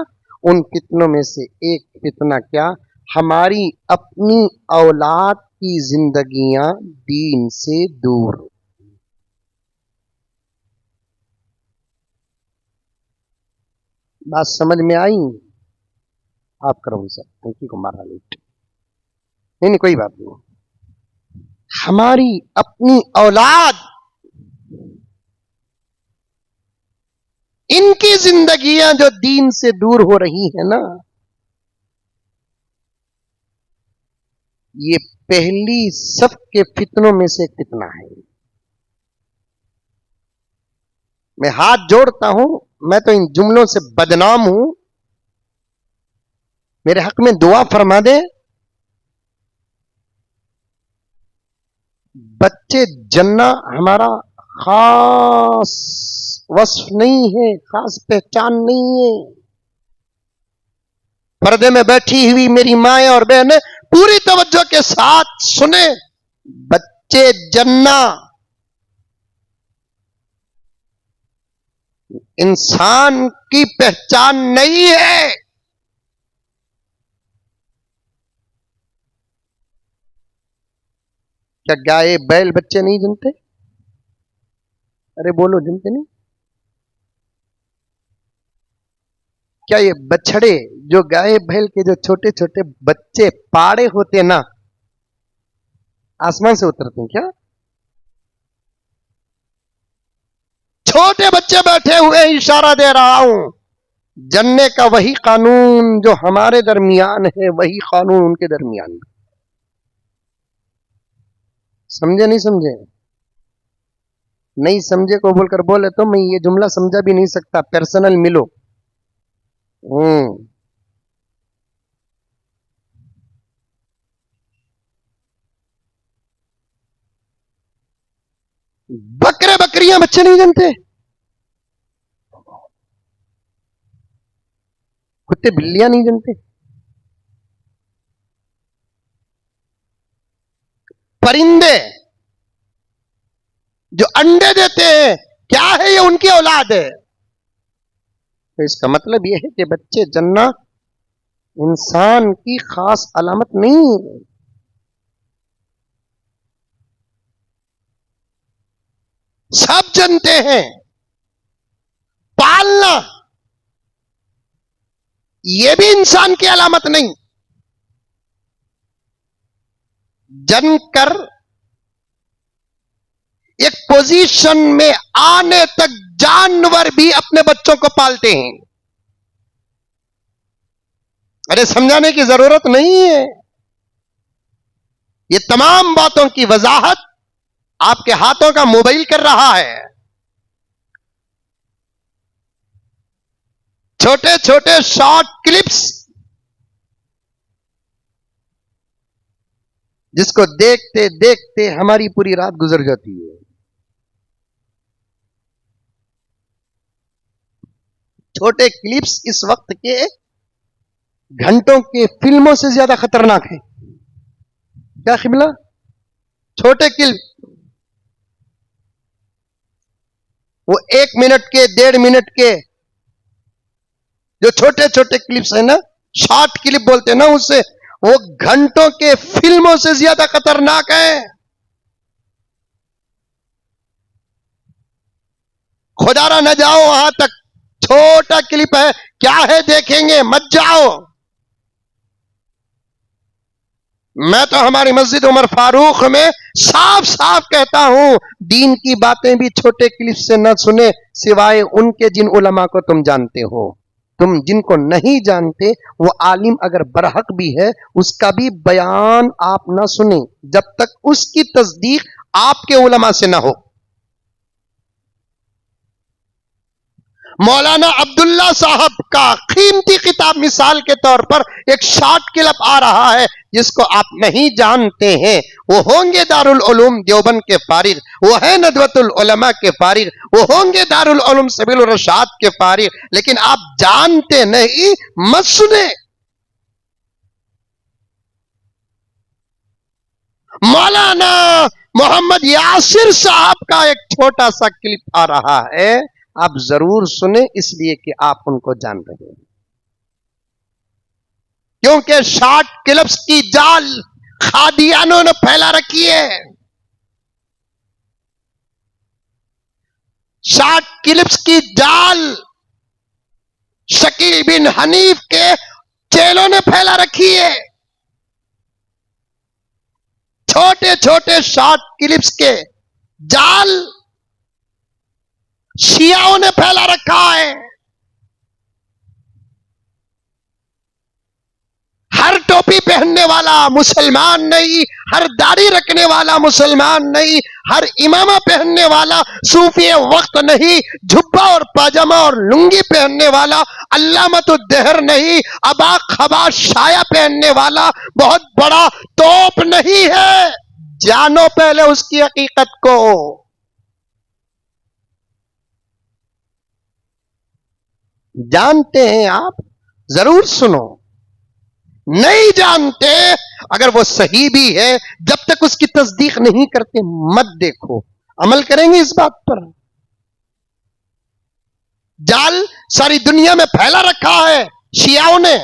[SPEAKER 1] ان فتنوں میں سے ایک فتنہ کیا؟ ہماری اپنی اولاد کی زندگیاں دین سے دور. بات سمجھ میں آئی؟ آپ کرو سر ان کو مارا لیٹ نہیں کوئی بات نہیں. ہماری اپنی اولاد، ان کی زندگیاں جو دین سے دور ہو رہی ہیں نا، یہ پہلی صف کے فتنوں میں سے ایک فتنہ ہے. میں ہاتھ جوڑتا ہوں، میں تو ان جملوں سے بدنام ہوں، میرے حق میں دعا فرما دیں. بچے جننا ہمارا خاص وصف نہیں ہے، خاص پہچان نہیں ہے. پردے میں بیٹھی ہوئی میری مائیں اور بہنیں پوری توجہ کے ساتھ سنیں. بچے جننا انسان کی پہچان نہیں ہے. کیا گائے بیل بچے نہیں جنتے؟ ارے بولو، جنتے نہیں؟ کیا یہ بچڑے جو گائے بیل کے جو چھوٹے چھوٹے بچے پاڑے ہوتے نا، آسمان سے اترتے ہیں کیا؟ چھوٹے بچے بیٹھے ہوئے اشارہ دے رہا ہوں. جننے کا وہی قانون جو ہمارے درمیان ہے، وہی قانون ان کے درمیان ہے. سمجھے نہیں سمجھے؟ نہیں سمجھے کو بول کر بولے تو میں یہ جملہ سمجھا بھی نہیں سکتا. پرسنل ملو. بکرے بکریاں بچے نہیں جنتے، کتے بلیاں نہیں جنتے، پرندے جو انڈے دیتے ہیں، کیا ہے یہ؟ ان کی اولاد ہے. تو اس کا مطلب یہ ہے کہ بچے جننا انسان کی خاص علامت نہیں. سب جنتے ہیں. پالنا یہ بھی انسان کی علامت نہیں. جن کر ایک پوزیشن میں آنے تک جانور بھی اپنے بچوں کو پالتے ہیں. ارے سمجھانے کی ضرورت نہیں ہے. یہ تمام باتوں کی وضاحت آپ کے ہاتھوں کا موبائل کر رہا ہے. چھوٹے چھوٹے شارٹ کلپس جس کو دیکھتے دیکھتے ہماری پوری رات گزر جاتی ہے. چھوٹے کلپس اس وقت کے گھنٹوں کے فلموں سے زیادہ خطرناک ہیں. کیا قبلہ؟ چھوٹے کلپ، وہ 1 منٹ کے 1.5 منٹ کے جو چھوٹے چھوٹے کلپس ہیں نا، شارٹ کلپ بولتے ہیں نا، اس سے وہ گھنٹوں کے فلموں سے زیادہ خطرناک ہیں. خدا را نہ جاؤ وہاں تک. چھوٹا کلپ ہے، کیا ہے دیکھیں گے، مت جاؤ. میں تو ہماری مسجد عمر فاروق میں صاف صاف کہتا ہوں، دین کی باتیں بھی چھوٹے کلپ سے نہ سنیں، سوائے ان کے جن علماء کو تم جانتے ہو. تم جن کو نہیں جانتے وہ عالم اگر برحق بھی ہے اس کا بھی بیان آپ نہ سنیں جب تک اس کی تصدیق آپ کے علماء سے نہ ہو. مولانا عبداللہ صاحب کا قیمتی کتاب مثال کے طور پر ایک شارٹ کلپ آ رہا ہے جس کو آپ نہیں جانتے ہیں. وہ ہوں گے دارالعلوم دیوبند کے فارغ, وہ ہے ندوۃ العلماء کے فارغ, وہ ہوں گے دارالعلوم سبیل الرشاد کے فارغ, لیکن آپ جانتے نہیں, مت سنیں. مولانا محمد یاسر صاحب کا ایک چھوٹا سا کلپ آ رہا ہے, آپ ضرور سنیں اس لیے کہ آپ ان کو جان رہے ہیں. کیونکہ شارٹ کلپس کی جال قادیانوں نے پھیلا رکھی ہے. شارٹ کلپس کی جال شکیل بن حنیف کے چیلوں نے پھیلا رکھی ہے. چھوٹے چھوٹے شارٹ کلپس کے جال شیعوں نے پھیلا رکھا ہے. ہر ٹوپی پہننے والا مسلمان نہیں, ہر داڑھی رکھنے والا مسلمان نہیں, ہر امامہ پہننے والا صوفی وقت نہیں, جھبا اور پاجامہ اور لنگی پہننے والا علامت الدہر نہیں, ابا خبا شایا پہننے والا بہت بڑا توپ نہیں ہے. جانو پہلے اس کی حقیقت کو. جانتے ہیں آپ ضرور سنو, نہیں جانتے اگر وہ صحیح بھی ہے جب تک اس کی تصدیق نہیں کرتے مت دیکھو. عمل کریں گے اس بات پر. جال ساری دنیا میں پھیلا رکھا ہے شیعوں نے.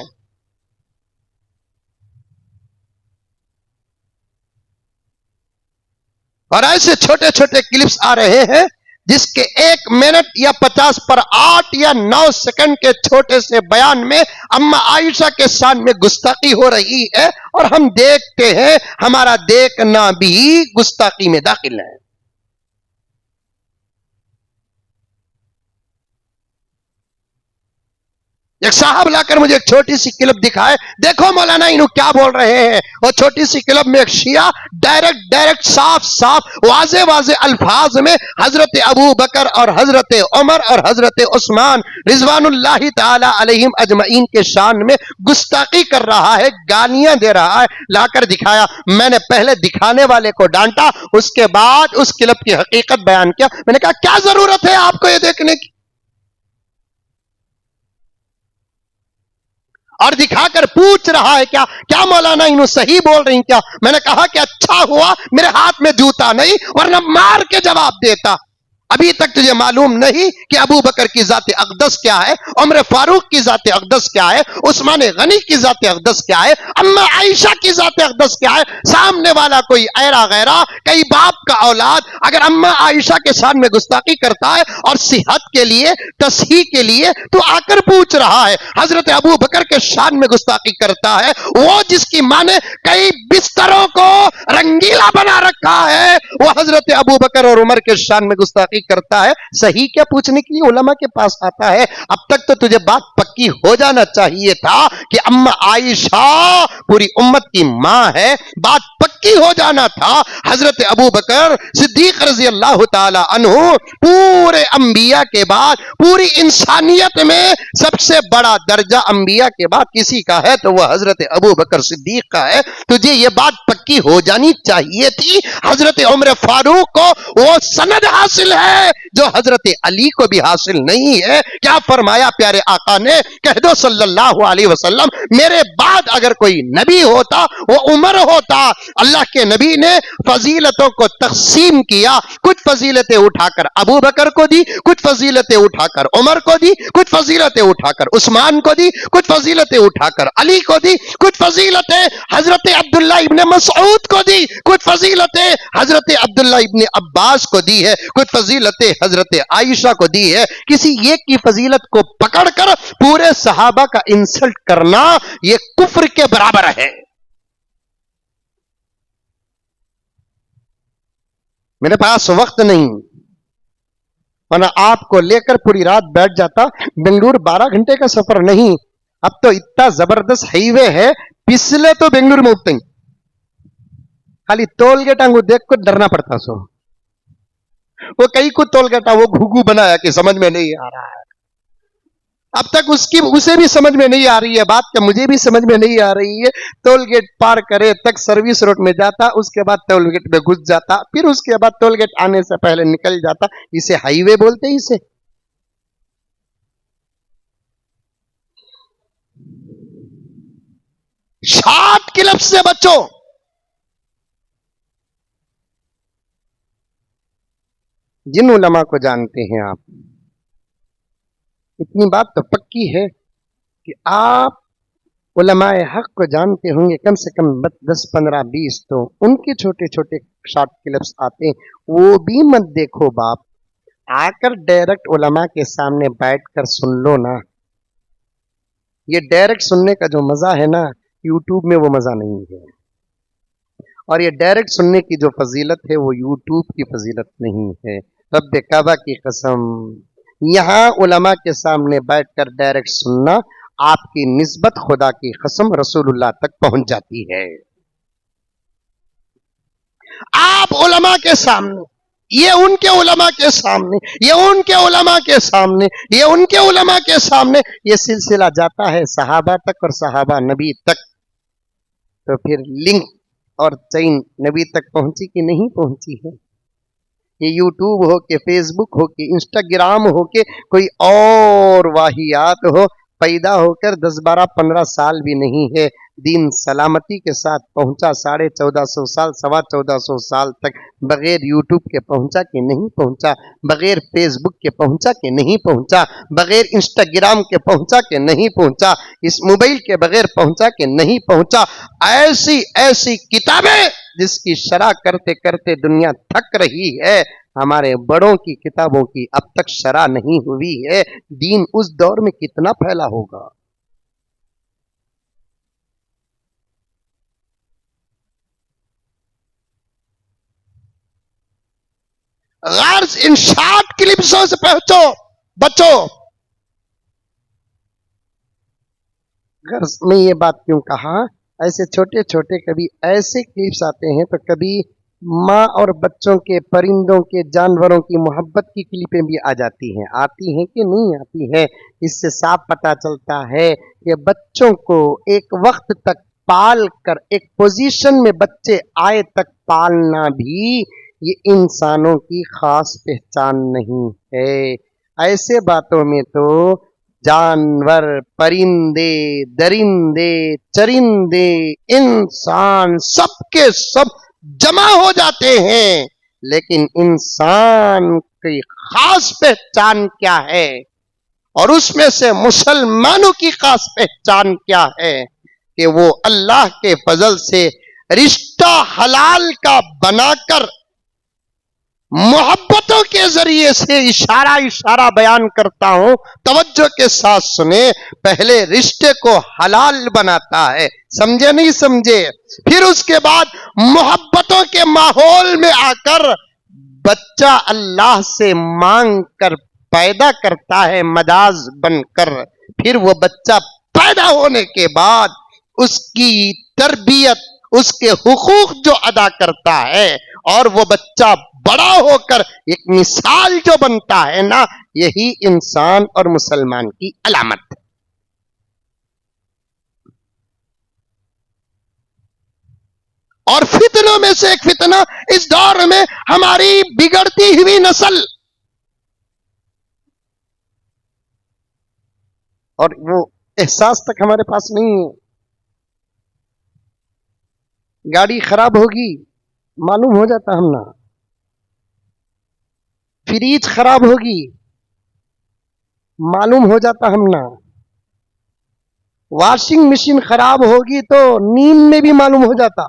[SPEAKER 1] اور ایسے چھوٹے چھوٹے کلپس آ رہے ہیں جس کے 1 منٹ یا 50 پر 8 یا 9 سیکنڈ کے چھوٹے سے بیان میں اما عائشہ کے شان میں گستاخی ہو رہی ہے, اور ہم دیکھتے ہیں, ہمارا دیکھنا بھی گستاخی میں داخل ہے. ایک صاحب لا کر مجھے ایک چھوٹی سی کلپ دکھائے, دیکھو مولانا انہوں کیا بول رہے ہیں. اور چھوٹی سی کلپ میں ایک شیعہ ڈائریکٹ صاف واضح الفاظ میں حضرت ابو بکر اور حضرت عمر اور حضرت عثمان رضوان اللہ تعالی علیہم اجمعین کے شان میں گستاخی کر رہا ہے, گالیاں دے رہا ہے. لا کر دکھایا, میں نے پہلے دکھانے والے کو ڈانٹا, اس کے بعد اس کلپ کی حقیقت بیان کیا. میں نے کہا کیا ضرورت ہے آپ کو یہ دیکھنے کی, اور دکھا کر پوچھ رہا ہے کیا مولانا انہوں صحیح بول رہی کیا. میں نے کہا کہ اچھا ہوا میرے ہاتھ میں جوتا نہیں, ورنہ مار کے جواب دیتا. ابھی تک تجھے معلوم نہیں کہ ابو بکر کی ذات اقدس کیا ہے, عمر فاروق کی ذات اقدس کیا ہے, عثمان غنی کی ذات اقدس کیا ہے, اما عائشہ کی ذات اقدس کیا ہے. سامنے والا کوئی ایرا غیرہ کئی باپ کا اولاد اگر اما عائشہ کے شان میں گستاخی کرتا ہے اور صحت کے لیے تصحیح کے لیے تو آ کر پوچھ رہا ہے, حضرت ابو بکر کے شان میں گستاخی کرتا ہے, وہ جس کی ماں نے کئی بستروں کو رنگیلا بنا رکھا ہے, وہ حضرت ابو بکر اور عمر کے شان میں گستاخی کرتا ہے. صحیح کیا پوچھنے کے لیے علماء کے پاس آتا ہے. اب تک تو تجھے بات پکی ہو جانا چاہیے تھا کہ اما عائشہ پوری امت کی ماں ہے, بات پکی ہو جانا تھا. حضرت ابو بکر صدیق رضی اللہ تعالی عنہ پورے انبیاء کے بعد پوری انسانیت میں سب سے بڑا درجہ انبیاء کے بعد کسی کا ہے تو وہ حضرت ابو بکر صدیق کا ہے. تجھے یہ بات پکی ہو جانی چاہیے تھی. حضرت عمر فاروق کو وہ سند حاصل ہے جو حضرت علی کو بھی حاصل نہیں ہے. کیا فرمایا پیارے آقا نے, کہہ دو صلی اللہ علیہ وسلم, میرے بعد اگر کوئی نبی ہوتا وہ عمر ہوتا. اللہ کے نبی نے فضیلتوں کو تقسیم کیا, کچھ فضیلتیں اٹھا کر ابو بکر کو دی, کچھ فضیلتیں اٹھا کر عمر کو دی, کچھ فضیلتیں اٹھا کر عثمان کو دی, کچھ فضیلتیں اٹھا کر علی کو دی, کچھ فضیلتیں حضرت عبداللہ ابن مسعود کو دی, کچھ فضیلتیں حضرت عبداللہ ابن عباس کو دی ہے, کچھ فضیلتیں حضرت عائشہ کو دی ہے. کسی ایک کی فضیلت کو پکڑ کر پورے صحابہ کا انسلٹ کرنا یہ کفر کے برابر ہے. میرے پاس وقت نہیں, वरना आपको लेकर पूरी रात बैठ जाता। बेंगलुरु 12 घंटे का सफर नहीं, अब तो इतना जबरदस्त हाईवे है, पिछले तो बेंगलुरु में उठते खाली टोल गेट को देख कर डरना पड़ता। सो वो कई को टोल गेटा वो घुघू बनाया कि समझ में नहीं आ रहा है। अब तक उसे भी समझ में नहीं आ रही है बात, का मुझे भी समझ में नहीं आ रही है। टोल गेट पार करे तक सर्विस रोड में जाता, उसके बाद टोल गेट में घुस जाता, फिर उसके बाद टोल गेट आने से पहले निकल जाता। इसे हाईवे बोलते हैं। इसे शॉर्ट क्लिप से बचो। जिन उलमा को जानते हैं आप, इतनी बात तो पक्की है कि आप उलमाए हक को जानते होंगे, कम से कम 10, 15, 20 तो उनके छोटे छोटे शॉर्ट क्लिप्स आते हैं, वो भी मत देखो बाप। आकर डायरेक्ट उलमा के सामने बैठकर सुन लो ना। ये डायरेक्ट सुनने का जो मजा है ना, यूट्यूब में वो मजा नहीं है। और ये डायरेक्ट सुनने की जो फजीलत है वो यूट्यूब की फजीलत नहीं है। रब काबा की कसम, यहां उलमा के सामने बैठकर डायरेक्ट सुनना, आपकी निस्बत खुदा की कसम रसूलुल्लाह तक पहुंच जाती है। आप उलमा के सामने, ये उनके उलमा के सामने, ये उनके उलमा के सामने, ये उनके उलमा के सामने, ये सिलसिला जाता है सहाबा तक और सहाबा नबी तक। तो फिर लिंक और चैन नबी तक पहुंची कि नहीं पहुंची है? ये यूट्यूब हो के, फेसबुक हो के, इंस्टाग्राम हो के, कोई और वाहियात हो, पैदा होकर 10, 12, 15 साल भी नहीं है, दीन सलामती के साथ पहुंचा। 1450 साल, 1425 साल तक बगैर यूट्यूब के पहुंचा कि नहीं पहुंचा? बगैर फेसबुक के पहुंचा कि नहीं पहुंचा? बगैर इंस्टाग्राम के पहुंचा कि नहीं पहुंचा? इस मोबाइल के बगैर पहुंचा कि नहीं पहुंचा? ऐसी ऐसी किताबें जिसकी शरह करते करते दुनिया थक रही है, हमारे बड़ों की किताबों की अब तक शरह नहीं हुई है। दीन उस दौर में कितना फैला होगा। गर्ज इन शॉर्ट क्लिप्सों से पहुंचो, बचो। गर्ज में ये बात क्यों कहा, ऐसे छोटे छोटे कभी ऐसे क्लिप्स आते हैं, तो कभी माँ और बच्चों के, परिंदों के, जानवरों की मोहब्बत की क्लिपें भी आ जाती हैं। आती हैं कि नहीं आती है? इससे साफ पता चलता है कि बच्चों को एक वक्त तक पाल कर, एक पोजीशन में बच्चे आए तक पालना भी ये इंसानों की खास पहचान नहीं है। ऐसे बातों में तो जानवर, परिंदे, दरिंदे, चरिंदे, इंसान सबके सब जमा हो जाते हैं, लेकिन इंसान की खास पहचान क्या है? और उसमें से मुसलमानों की खास पहचान क्या है? कि वो अल्लाह के फजल से रिश्ता हलाल का बनाकर मोहब्बतों के जरिए से इशारा इशारा बयान करता हूं, तवज्जो के साथ सुने। पहले रिश्ते को हलाल बनाता है, समझे नहीं समझे? फिर उसके बाद मोहब्बतों के माहौल में आकर बच्चा अल्लाह से मांग कर पैदा करता है, मजाज बनकर। फिर वो बच्चा पैदा होने के बाद उसकी तरबियत, उसके हुकूक जो अदा करता है, और वो बच्चा बड़ा होकर एक मिसाल जो बनता है ना, यही इंसान और मुसलमान की अलामत है। और फितनों में से एक फितना इस दौर में हमारी बिगड़ती हुई नस्ल, और वो एहसास तक हमारे पास नहीं है। गाड़ी खराब होगी मालूम हो जाता हम ना, फ्रिज खराब होगी मालूम हो जाता हम ना, वॉशिंग मशीन खराब होगी तो नींद में भी मालूम हो जाता।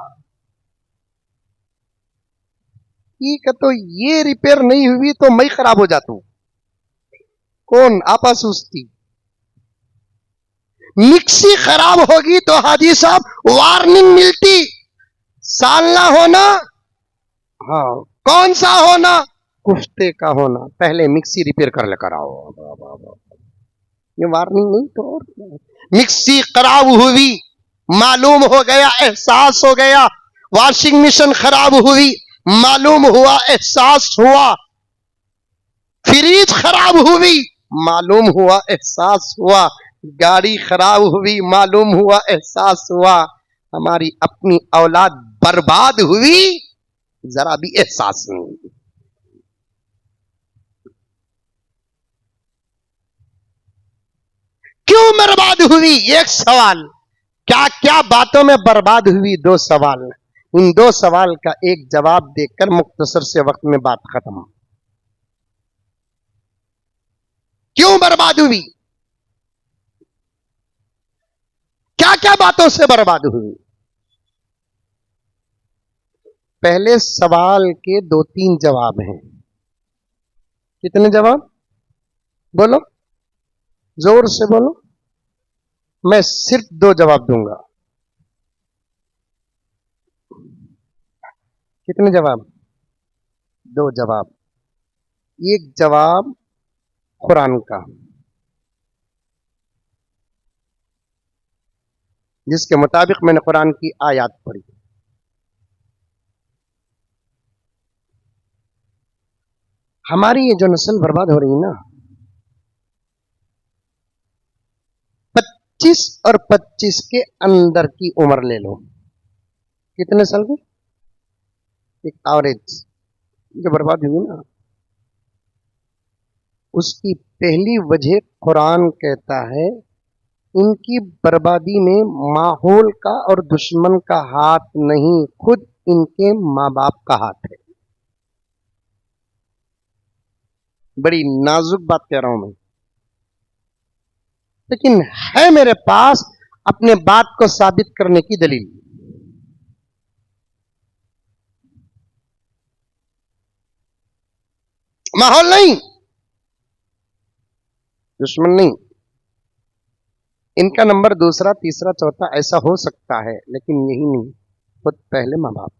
[SPEAKER 1] तो ये रिपेयर नहीं हुई तो मैं खराब हो जाता हूं, कौन आपा सोचती। मिक्सी खराब होगी तो हाजी साहब वार्निंग मिलती, सालना होना, हाँ कौन सा होना, कुफ्ते का होना, पहले मिक्सी रिपेयर कर लेकर आओ। ये वार्निंग नहीं तो और मिक्सी खराब हुई, मालूम हो गया, एहसास हो गया। वॉशिंग मशीन खराब हुई, मालूम हुआ, एहसास हुआ। फ्रिज खराब हुई, मालूम हुआ, एहसास हुआ। गाड़ी खराब हुई, मालूम हुआ, एहसास हुआ। हमारी अपनी औलाद बर्बाद हुई, जरा भी एहसास नहीं। क्यों बर्बाद हुई? एक सवाल। क्या क्या बातों में बर्बाद हुई? दो सवाल। इन दो सवाल का एक जवाब देकर मुख्तसर से वक्त में बात खत्म। क्यों बर्बाद हुई? क्या क्या बातों से बर्बाद हुई? पहले सवाल के दो तीन जवाब हैं। कितने जवाब? बोलो, जोर से बोलो। मैं सिर्फ दो जवाब दूंगा। कितने जवाब? दो जवाब। एक जवाब कुरान का, जिसके मुताबिक मैंने कुरान की आयत पढ़ी। हमारी ये जो नस्ल बर्बाद हो रही है ना, 25 और 25 के अंदर की उम्र ले लो। कितने साल की? एक एवरेज जो बर्बाद हुई ना, उसकी पहली वजह कुरान कहता है, इनकी बर्बादी में माहौल का और दुश्मन का हाथ नहीं, खुद इनके माँ बाप का हाथ है। बड़ी नाजुक बात कह रहा हूं मैं, लेकिन है मेरे पास अपने बात को साबित करने की दलील। माहौल नहीं, दुश्मन नहीं, इनका नंबर दूसरा तीसरा चौथा ऐसा हो सकता है, लेकिन यही नहीं, खुद पहले मां बाप।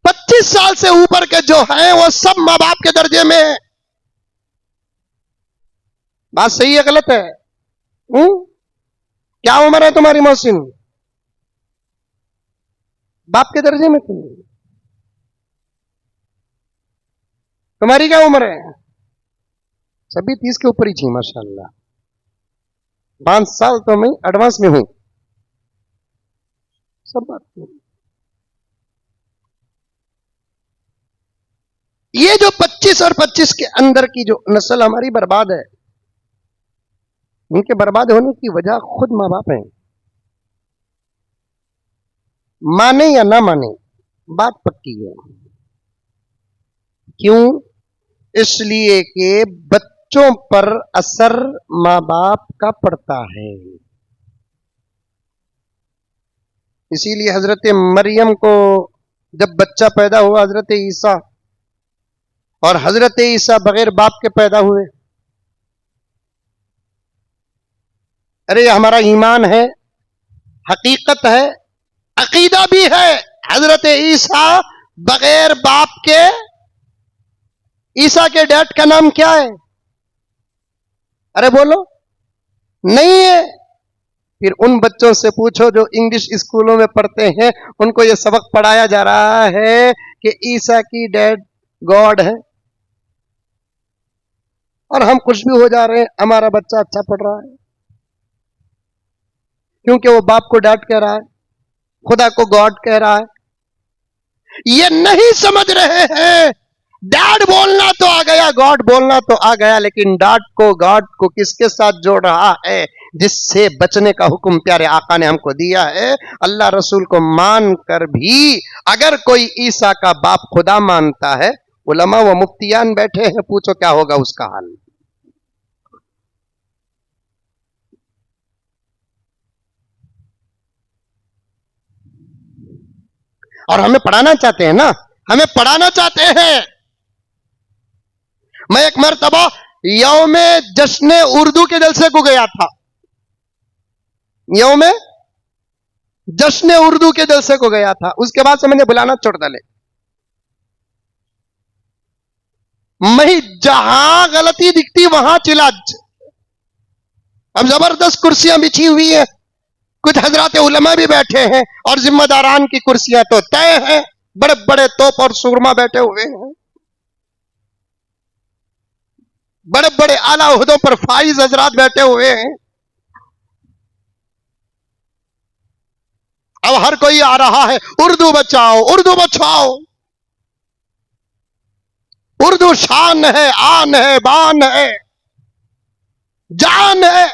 [SPEAKER 1] पच्चीस साल से ऊपर के जो हैं वो सब मां बाप के दर्जे में है। बात सही है गलत है? क्या उम्र है तुम्हारी मोहसिन? बाप के दर्जे में तुम। तुम्हारी क्या उम्र है? सभी 30 के ऊपर ही थी माशाल्लाह। 5 साल तो मैं एडवांस में हूं, सब बात नहीं। ये जो 25 और 25 के अंदर की जो नस्ल हमारी बर्बाद है, उनके बर्बाद होने की वजह खुद मां बाप है। माने या ना माने, बात पक्की है। क्यों? इसलिए कि बच्चों पर असर मां बाप का पड़ता है। इसीलिए हजरत मरियम को जब बच्चा पैदा हुआ, हजरत ईसा, और हजरत ईसा बगैर बाप के पैदा हुए। अरे ये हमारा ईमान है, हकीकत है, अकीदा भी है। हजरत ईसा बगैर बाप के, ईसा के डैड का नाम क्या है? अरे बोलो, नहीं है। फिर उन बच्चों से पूछो जो इंग्लिश स्कूलों में पढ़ते हैं, उनको यह सबक पढ़ाया जा रहा है कि ईसा की डैड गॉड है, और हम खुश भी हो जा रहे हैं, हमारा बच्चा अच्छा पढ़ रहा है, क्योंकि वो बाप को डैड कह रहा है, खुदा को गॉड कह रहा है। ये नहीं समझ रहे हैं, डैड बोलना तो आ गया, गॉड बोलना तो आ गया, लेकिन डैड को गॉड को किसके साथ जोड़ रहा है? जिससे बचने का हुक्म प्यारे आका ने हमको दिया है। अल्लाह रसूल को मान कर भी अगर कोई ईसा का बाप खुदा मानता है, उलमा व मुफ्तियान बैठे हैं, पूछो क्या होगा उसका हाल। और हमें पढ़ाना चाहते हैं ना, हमें पढ़ाना चाहते हैं। मैं एक मरतबा यौम जश्न उर्दू के जलसे को गया था। यौम जश्न उर्दू के जलसे को गया था, उसके बाद से मैंने बुलाना छोड़ डाले। मैं जहां गलती दिखती वहां चिल्लाज। अब जबरदस्त कुर्सियां बिछी हुई है, कुछ हजरात उलमा भी बैठे हैं और जिम्मेदारान की कुर्सियां तो तय हैं, बड़े बड़े तोप और सुरमा बैठे हुए हैं, बड़े बड़े आला ओहदों पर फाइज हजरात बैठे हुए हैं। अब हर कोई आ रहा है, उर्दू बचाओ, उर्दू बचाओ, उर्दू शान है, आन है, बान है, जान है।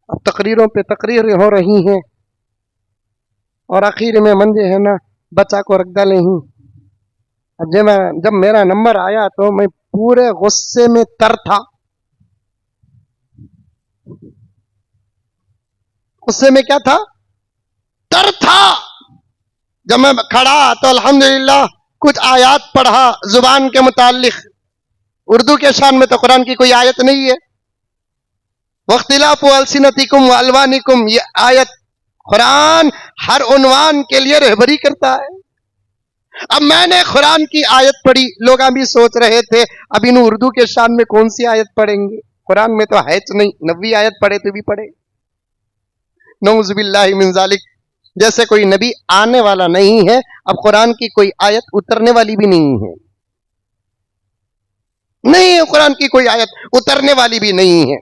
[SPEAKER 1] अब तकरीरों पे तकरीरें हो रही हैं और आखिर में मंजे है ना बच्चा को रख डाले ही। जब मेरा नंबर आया तो मैं पूरे गुस्से में तर था। गुस्से में क्या था? तर था। जब मैं खड़ा तो अल्हम्दुलिल्लाह कुछ आयत पढ़ा जुबान के मुताल्लिक। उर्दू के शान में तो कुरान की कोई आयत नहीं है। वख्तिलाफु अलसिनतिकुम व अलवानिकुम, ये आयत कुरान हर उन्वान के लिए रहबरी करता है। अब मैंने कुरान की आयत पढ़ी, लोग अभी सोच रहे थे अब इन उर्दू के शान में कौन सी आयत पढ़ेंगे, कुरान में तो है नहीं, 90 आयत पढ़े तो भी पढ़े। नऊज़ुबिल्लाहि मिन ज़ालिक, जैसे कोई नबी आने वाला नहीं है, अब कुरान की कोई आयत उतरने वाली भी नहीं है। नहीं है, कुरान की कोई आयत उतरने वाली भी नहीं है।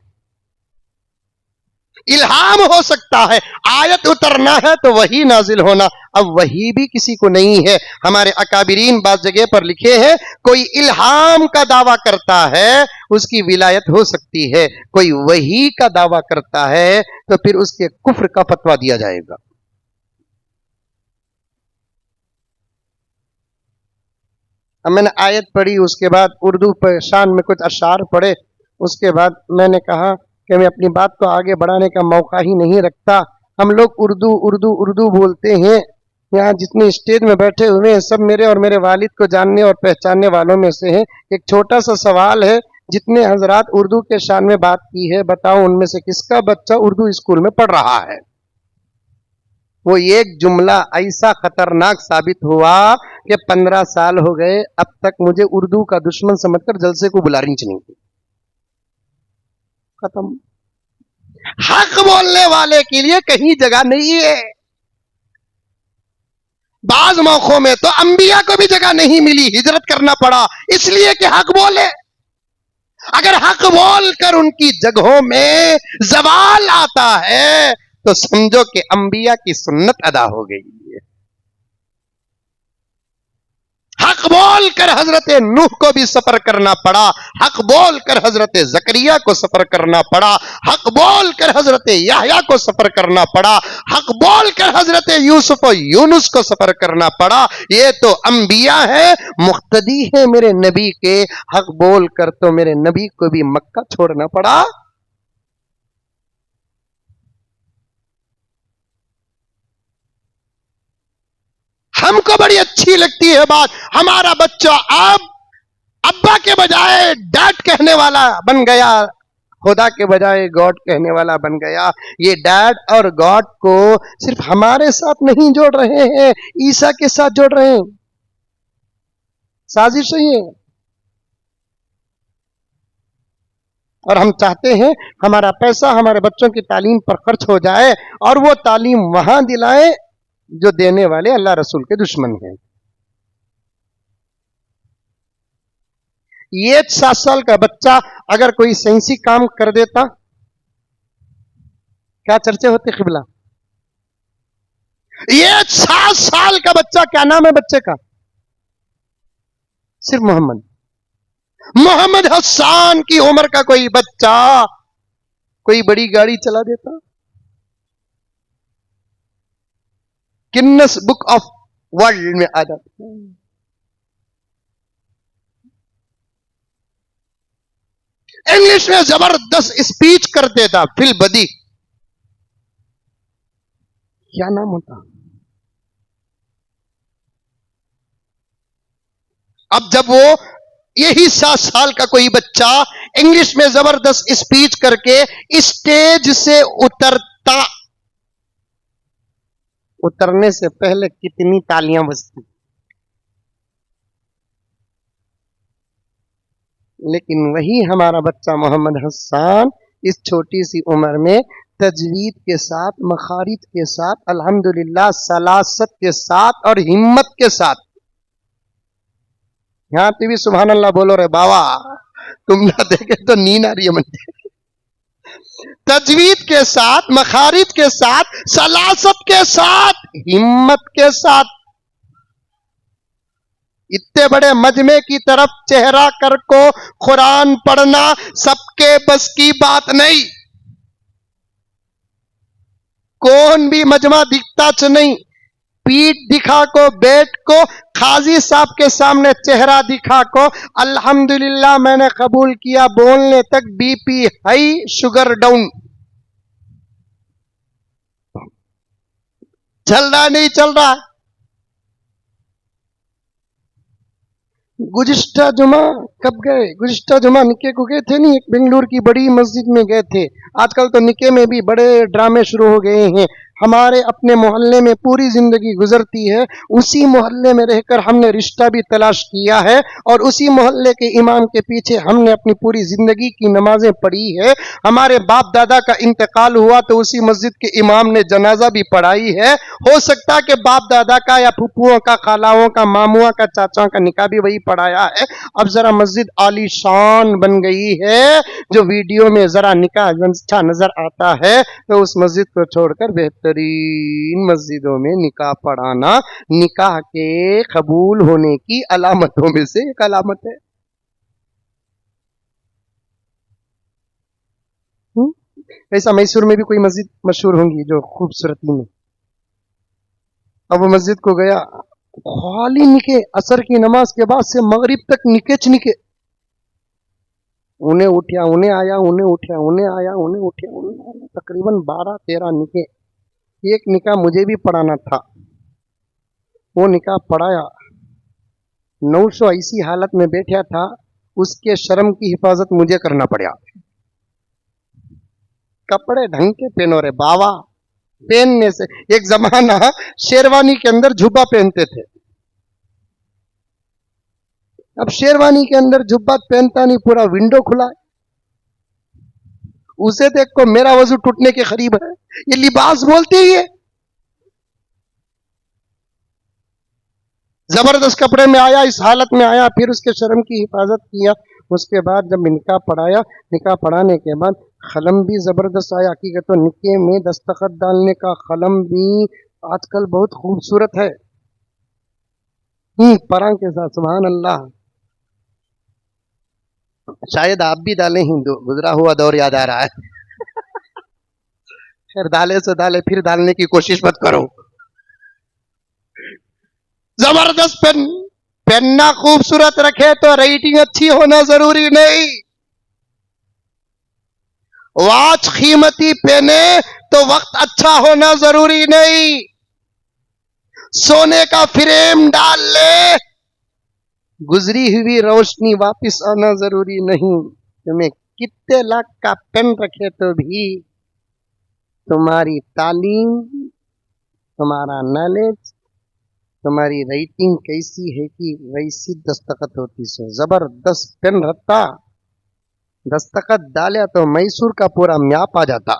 [SPEAKER 1] इल्हाम हो सकता है, आयत उतरना है तो वही नाजिल होना, अब वही भी किसी को नहीं है। हमारे अकाबिरीन बात जगह पर लिखे हैं, कोई इल्हाम का दावा करता है उसकी विलायत हो सकती है, कोई वही का दावा करता है तो फिर उसके कुफ्र का फतवा दिया जाएगा। अब मैंने आयत पढ़ी, उसके बाद उर्दू पर शान में कुछ अशार पढ़े, उसके बाद मैंने कहा कि मैं अपनी बात को आगे बढ़ाने का मौका ही नहीं रखता। हम लोग उर्दू उर्दू उर्दू बोलते हैं। यहाँ जितने स्टेज में बैठे हुए हैं सब मेरे और मेरे वालिद को जानने और पहचानने वालों में से हैं। एक छोटा सा सवाल है, जितने हजरात उर्दू के शान में बात की है, बताओ उनमें से किसका बच्चा उर्दू स्कूल में पढ़ रहा है? वो एक जुमला ऐसा खतरनाक साबित हुआ कि 15 साल हो गए, अब तक मुझे उर्दू का दुश्मन समझकर जलसे को बुला रही नहीं थी। खत्म। हक बोलने वाले के लिए कहीं जगह नहीं है। बाज मौकों में तो अंबिया को भी जगह नहीं मिली, हिजरत करना पड़ा इसलिए कि हक बोले। अगर हक बोलकर उनकी जगहों में जवाल आता है तो समझो कि अंबिया की सुन्नत अदा हो गई है। हक बोल कर हजरत नूह को भी सफर करना पड़ा, हक बोल कर हजरत जकरिया को सफर करना पड़ा, हक बोल कर हजरत याहया को सफर करना पड़ा, हक बोल कर हजरत यूसुफ और यूनुस को सफर करना पड़ा। ये तो अंबिया है, मुक्तदी है मेरे नबी के। हक बोल कर तो मेरे नबी को भी मक्का छोड़ना पड़ा। हमको बड़ी अच्छी लगती है बात, हमारा बच्चा अब अब्बा के बजाय डैड कहने वाला बन गया, खुदा के बजाय गॉड कहने वाला बन गया। ये डैड और गॉड को सिर्फ हमारे साथ नहीं जोड़ रहे हैं, ईसा के साथ जोड़ रहे हैं। साजिश है। और हम चाहते हैं हमारा पैसा हमारे बच्चों की तालीम पर खर्च हो जाए और वो तालीम वहां दिलाए जो देने वाले अल्लाह रसूल के दुश्मन हैं। ये 7 साल का बच्चा अगर कोई साइंसी काम कर देता, क्या चर्चे होते क़िबला? ये 7 साल का बच्चा, क्या नाम है बच्चे का? सिर्फ मोहम्मद। मोहम्मद हसन की उम्र का कोई बच्चा कोई बड़ी गाड़ी चला देता, गिनेस बुक ऑफ वर्ल्ड में आ जाता। इंग्लिश में जबरदस्त स्पीच कर देता, फिल बदी, क्या नाम होता? अब जब वो यही 7 साल का कोई बच्चा इंग्लिश में जबरदस्त स्पीच करके स्टेज से उतरता, उतरने से पहले कितनी तालियां बजती, लेकिन वही हमारा बच्चा मोहम्मद हसन इस छोटी सी उम्र में तजवीद के साथ, मखारिज के साथ, अल्हम्दुलिल्लाह सलासत के साथ और हिम्मत के साथ, यहाँ पे भी सुभान अल्लाह बोलो रे बाबा, तुम ना देखे तो नींद आ रही है मुझे। तजवीद के साथ, मखारिज के साथ, सलासत के साथ, हिम्मत के साथ इतने बड़े मजमे की तरफ चेहरा कर को कुरान पढ़ना सबके बस की बात नहीं। कौन भी मजमा दिखता च नहीं, पीठ दिखा को, बैठ को, काजी साहब के सामने चेहरा दिखा को, अल्हम्दुलिल्लाह मैंने कबूल किया, बोलने तक बीपी हाई, शुगर डाउन, चल रहा नहीं चल रहा। गुज़िश्ता जुमा कब गए? गुज़िश्ता जुमा निके को गए थे नहीं, एक बेंगलुरु की बड़ी मस्जिद में गए थे। आजकल तो निके में भी बड़े ड्रामे शुरू हो गए हैं। हमारे अपने मोहल्ले में पूरी जिंदगी गुजरती है, उसी मोहल्ले में रहकर हमने रिश्ता भी तलाश किया है और उसी मोहल्ले के इमाम के पीछे हमने अपनी पूरी जिंदगी की नमाजें पढ़ी है। हमारे बाप दादा का इंतकाल हुआ तो उसी मस्जिद के इमाम ने जनाजा भी पढ़ाई है। हो सकता है कि बाप दादा का या फुफुओं का, खालाओं का, मामुआ का, चाचाओं का निकाह भी वही पढ़ाया है। अब जरा मस्जिद आलीशान बन गई है, जो वीडियो में जरा निकाह अच्छा नजर आता है तो उस मस्जिद को छोड़कर बेहतरीन मस्जिदों में निकाह पढ़ाना निकाह के कबूल होने की अलामतों में से एक अलामत है। ऐसा मैसूर में भी कोई मस्जिद मशहूर होंगी जो खूबसूरती में। अब वो मस्जिद को गया, खाली निके, असर की नमाज के बाद से मगरिब तक निकेच निके, उन्हें उठा उन्हें आया, उन्हें उठा उन्हें आया, उन्हें उठा उन्हें आया, तकरीबन 12-13 निके। एक निकाह मुझे भी पढ़ाना था, वो निकाह पढ़ाया। 900 ऐसी हालत में बैठा था, उसके शर्म की हिफाजत मुझे करना पड़ा। कपड़े ढंग के पहनो रे बाबा, पहनने से, एक जमाना शेरवानी के अंदर जुब्बा पहनते थे, अब शेरवानी के अंदर जुब्बा पहनता नहीं, पूरा विंडो खुला है। उसे देख को मेरा वजू टूटने के करीब है। ये लिबास बोलते ही है। जबरदस्त कपड़े में आया, इस हालत में आया, फिर उसके शर्म की हिफाजत किया। उसके बाद जब निकाह पढ़ाया, निकाह पढ़ाने के बाद कलम भी जबरदस्त आया। हकीकत तो निकाह में दस्तखत डालने का कलम भी आजकल बहुत खूबसूरत है, परां के साथ। सुभान अल्लाह, शायद आप भी डालें, हिंदू गुजरा हुआ दौर याद आ रहा है। खैर डाले से डाले, फिर डालने की कोशिश मत करो। जबरदस्त पेन, पेन्ना खूबसूरत रखे तो राइटिंग अच्छी होना जरूरी नहीं। वॉच कीमती पहने तो वक्त अच्छा होना जरूरी नहीं। सोने का फ्रेम डाल ले, गुजरी हुई रोशनी वापस आना जरूरी नहीं। तुम्हें कितने लाख का पेन रखे तो भी तुम्हारी तालीम, तुम्हारा नॉलेज, तुम्हारी राइटिंग कैसी है कि वैसी दस्तखत होती। सो जबरदस्त पेन रहता, दस्तखत डाले तो मैसूर का पूरा म्याप आ जाता।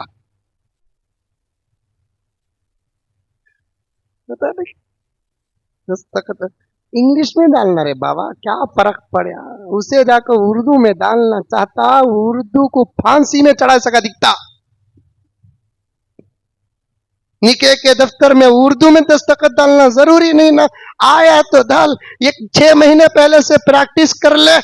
[SPEAKER 1] दस्तखत इंग्लिश में डालना रे बाबा, क्या फर्क पड़ा। उसे जाकर उर्दू में डालना चाहता, उर्दू को फांसी में चढ़ा सका दिखता। निके के दफ्तर में उर्दू में दस्तखत डालना जरूरी नहीं ना, आया तो डाल। 6 महीने पहले से प्रैक्टिस कर ले,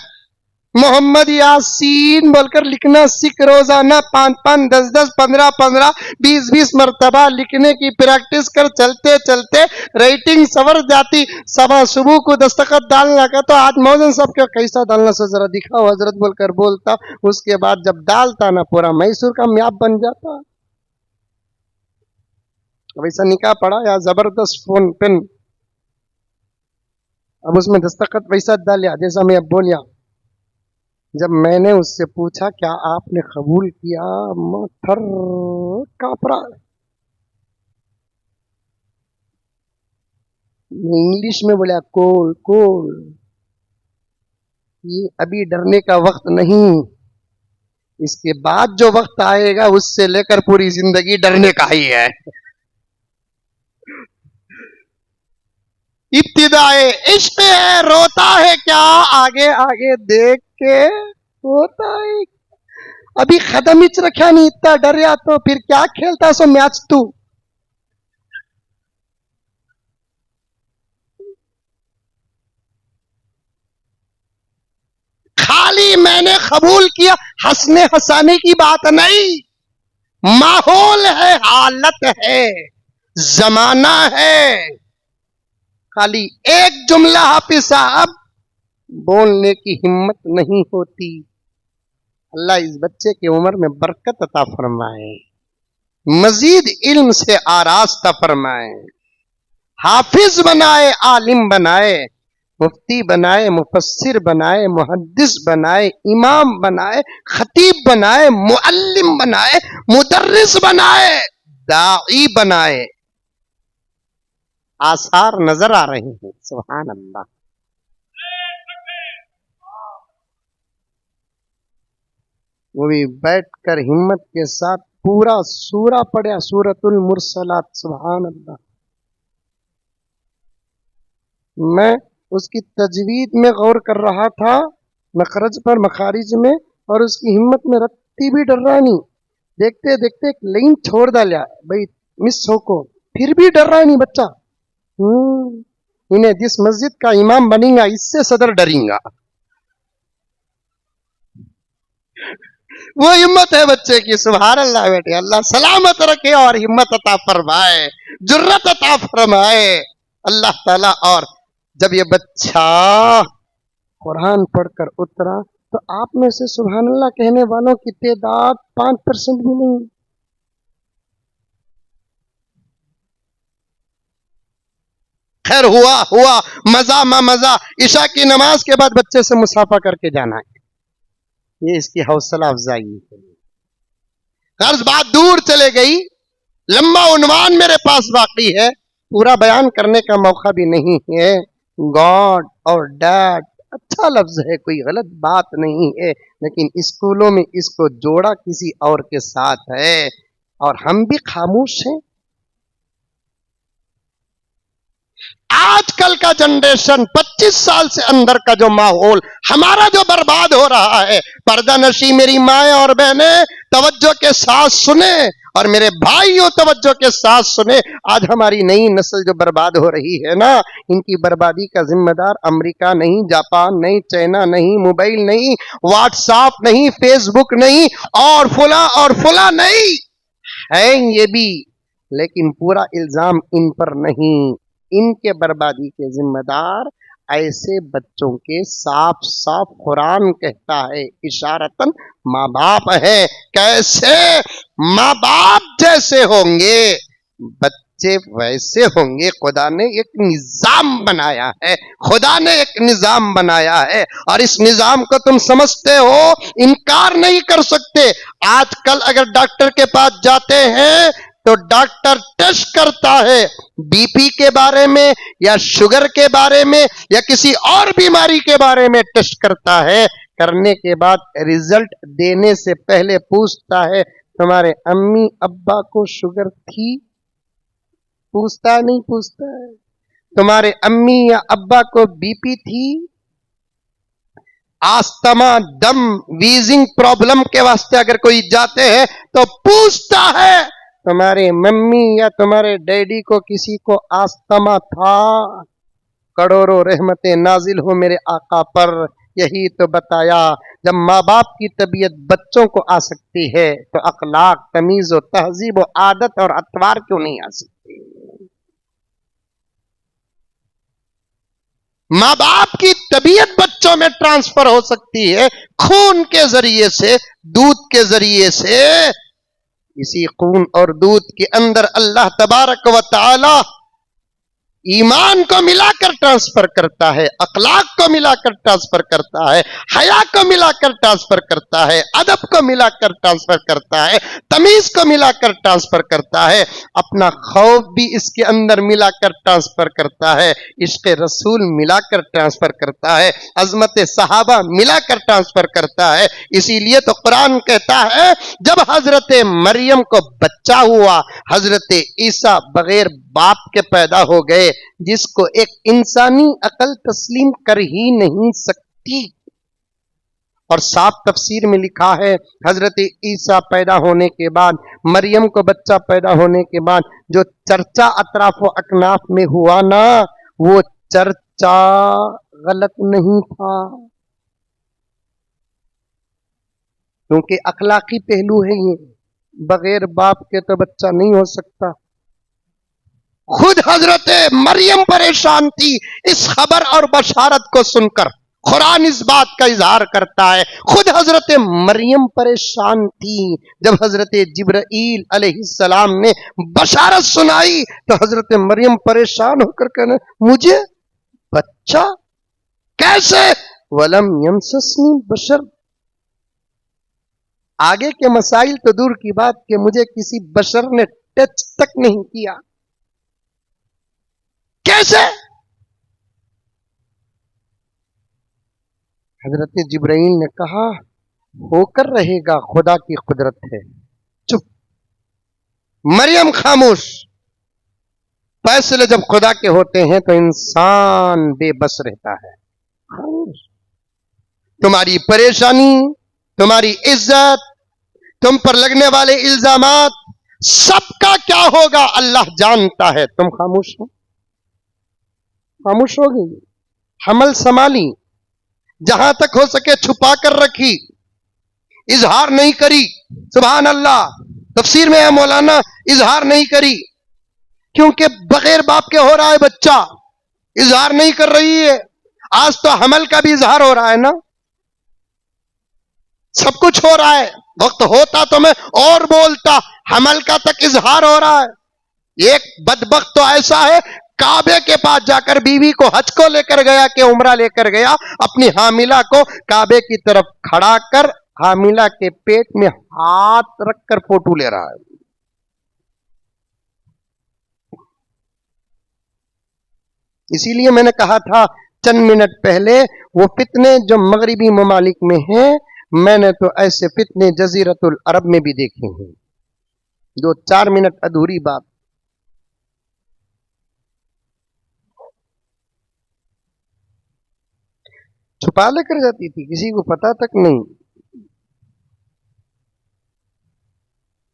[SPEAKER 1] मोहम्मद यासीन बोलकर लिखना सीख। रोजाना 5-5, 10-10, 15-15, 20-20 मरतबा लिखने की प्रैक्टिस कर। चलते चलते राइटिंग सवर जाती। सवा सुबह को दस्तखत डालना का तो आज मौजन साहब का कैसा डालना से जरा दिखाओ हजरत बोलकर बोलता। उसके बाद जब डालता ना, पूरा मैसूर का म्याप बन जाता। वैसा निकाह पड़ा या जबरदस्त फोन पेन, अब उसमें दस्तखत वैसा डालिया जैसा मैं अब बोलिया। जब मैंने उससे पूछा क्या आपने कबूल किया, मथर कापरा। انگلش میں بولا کول کول. یہ ابھی ڈرنے کا وقت نہیں، اس کے بعد جو وقت آئے گا اس سے لے کر پوری زندگی ڈرنے کا ہی ہے. ابتدائے عشق ہے، روتا ہے کیا آگے آگے دیکھ کے ہوتا ہے. ابھی قدم ہچ رکھا نہیں، اتنا ڈریا تو پھر کیا کھیلتا سو میچ تو. خالی میں نے قبول کیا ہنسنے ہنسانے کی بات نہیں، ماحول ہے، حالت ہے، زمانہ ہے. خالی ایک جملہ حافظ صاحب بولنے کی ہمت نہیں ہوتی. اللہ اس بچے کی عمر میں برکت عطا فرمائے، مزید علم سے آراستہ فرمائے، حافظ بنائے، عالم بنائے، مفتی بنائے، مفسر بنائے، محدث بنائے، امام بنائے، خطیب بنائے، معلم بنائے، مدرس بنائے، داعی بنائے. آثار نظر آ رہے ہیں. سبحان اللہ. وہ بھی بیٹھ کر ہمت کے ساتھ پورا سورہ پڑھا، سورۃ المرسلات. سبحان اللہ. میں اس کی تجوید میں غور کر رہا تھا، مخرج پر، مخارج میں، اور اس کی ہمت میں رتی بھی ڈر رہا نہیں. دیکھتے دیکھتے ایک لائن چھوڑ ڈالیا بھائی مس ہو کو، پھر بھی ڈر رہا نہیں بچہ. انہیں جس مسجد کا امام بنیں گا اس سے صدر ڈریں گا. وہ ہمت ہے بچے کی. سبحان اللہ. بیٹے اللہ سلامت رکھے اور ہمت عطا فرمائے، جرت عطا فرمائے اللہ تعالیٰ. اور جب یہ بچہ قرآن پڑھ کر اترا تو آپ میں سے سبحان اللہ کہنے والوں کی تعداد 5% بھی نہیں. خیر ہوا مزہ مزہ. عشاء کی نماز کے بعد بچے سے مصافحہ کر کے جانا ہے، یہ اس کی حوصلہ افزائی ہے. غرض بات دور چلے گئی، لمبا عنوان میرے پاس باقی ہے، پورا بیان کرنے کا موقع بھی نہیں ہے. گاڈ اور ڈیڈ اچھا لفظ ہے، کوئی غلط بات نہیں ہے، لیکن اسکولوں میں اس کو جوڑا کسی اور کے ساتھ ہے اور ہم بھی خاموش ہیں. آج کل کا جنریشن 25 سال سے اندر کا جو ماحول ہمارا جو برباد ہو رہا ہے، پردہ نشی میری مائیں اور بہنیں توجہ کے ساتھ سنیں، اور میرے بھائیوں توجہ کے ساتھ سنیں. آج ہماری نئی نسل جو برباد ہو رہی ہے نا، ان کی بربادی کا ذمہ دار امریکہ نہیں، جاپان نہیں، چائنا نہیں، موبائل نہیں، واٹس ایپ نہیں، فیس بک نہیں، اور فلاں نہیں ہے. یہ بھی، لیکن پورا الزام ان پر نہیں. ان کے بربادی کے ذمہ دار ایسے بچوں کے صاف قرآن کہتا ہے اشارتاً ماں باپ ہے. کیسے؟ ماں باپ جیسے ہوں گے بچے ویسے ہوں گے. خدا نے ایک نظام بنایا ہے، خدا نے ایک نظام بنایا ہے، اور اس نظام کو تم سمجھتے ہو، انکار نہیں کر سکتے. آج کل اگر ڈاکٹر کے پاس جاتے ہیں تو ڈاکٹر ٹیسٹ کرتا ہے بی پی کے بارے میں یا شوگر کے بارے میں یا کسی اور بیماری کے بارے میں ٹیسٹ کرتا ہے. کرنے کے بعد ریزلٹ دینے سے پہلے پوچھتا ہے تمہارے امی ابا کو شوگر تھی؟ پوچھتا نہیں پوچھتا ہے. تمہارے امی یا ابا کو بی پی تھی؟ آستما، دم، ویزنگ پرابلم کے واسطے اگر کوئی جاتے ہیں تو پوچھتا ہے تمہارے ممی یا تمہارے ڈیڈی کو کسی کو آستما تھا؟ کروڑوں رحمتیں نازل ہو میرے آقا پر. یہی تو بتایا جب ماں باپ کی طبیعت بچوں کو آ سکتی ہے تو اخلاق، تمیز و تہذیب و عادت اور اطوار کیوں نہیں آ سکتی؟ ماں باپ کی طبیعت بچوں میں ٹرانسفر ہو سکتی ہے خون کے ذریعے سے، دودھ کے ذریعے سے. اسی خون اور دودھ کے اندر اللہ تبارک و تعالی ईमान को मिलाकर ट्रांसफर करता है, अखलाक को मिलाकर ट्रांसफर करता है, हया को मिलाकर ट्रांसफर करता है, अदब को मिलाकर ट्रांसफर करता है, तमीज को मिलाकर ट्रांसफर करता है, अपना खौफ भी इसके अंदर मिलाकर ट्रांसफर करता है, इश्क रसूल मिलाकर ट्रांसफर करता है, अजमत सहाबा मिलाकर ट्रांसफर करता है। इसीलिए तो कुरान कहता है जब हजरत मरियम को बच्चा हुआ, हजरत ईसा बगैर बाप के पैदा हो गए, जिसको एक इंसानी अकल तस्लीम कर ही नहीं सकती। और साफ तफसीर में लिखा है हजरत ईसा पैदा होने के बाद, मरियम को बच्चा पैदा होने के बाद जो चर्चा अतराफ व अकनाफ में हुआ ना, वो चर्चा गलत नहीं था, क्योंकि अखलाकी पहलू है ये, बगैर बाप के तो बच्चा नहीं हो सकता। खुद हजरत मरियम परेशान थी इस खबर और बशारत को सुनकर, कुरान इस बात का इजहार करता है। खुद हजरत मरियम परेशान थी जब हजरत जिब्राईल अलैहिस्सलाम ने बशारत सुनाई, तो हजरत मरियम परेशान होकर कहने मुझे बच्चा कैसे, वलम यमससनी बशर, आगे के मसाइल तो दूर की बात कि मुझे किसी बशर ने टच तक नहीं किया, कैसे? हजरत जिब्राईल ने कहा होकर रहेगा, खुदा की कुदरत है। चुप, मरियम खामोश। फैसले जब खुदा के होते हैं तो इंसान बेबस रहता है। तुम्हारी परेशानी, तुम्हारी इज्जत, तुम पर लगने वाले इल्जामात, सबका क्या होगा अल्लाह जानता है। तुम खामोश हो, खामोश हो गई, हमल संभाली, जहां तक हो सके छुपा कर रखी, इजहार नहीं करी। सुभान अल्लाह, तफसीर में है मौलाना, इजहार नहीं करी, क्योंकि बगैर बाप के हो रहा है बच्चा, इजहार नहीं कर रही है। आज तो हमल का भी इजहार हो रहा है ना, सब कुछ हो रहा है। वक्त होता तो मैं और बोलता, हमल का तक इजहार हो रहा है। एक बदबख्त तो ऐसा है, काबे के पास जाकर बीवी को हज को लेकर गया कि उम्रा लेकर गया, अपनी हामिला को काबे की तरफ खड़ा कर हामिला के पेट में हाथ रखकर फोटो ले रहा है। इसीलिए मैंने कहा था चंद मिनट पहले, वो फितने जो मगरिबी ममालिक में हैं, मैंने तो ऐसे फितने जजीरतुल अरब में भी देखे हैं। 2-4 मिनट अधूरी बात। छुपा लेकर जाती थी, किसी को पता तक नहीं।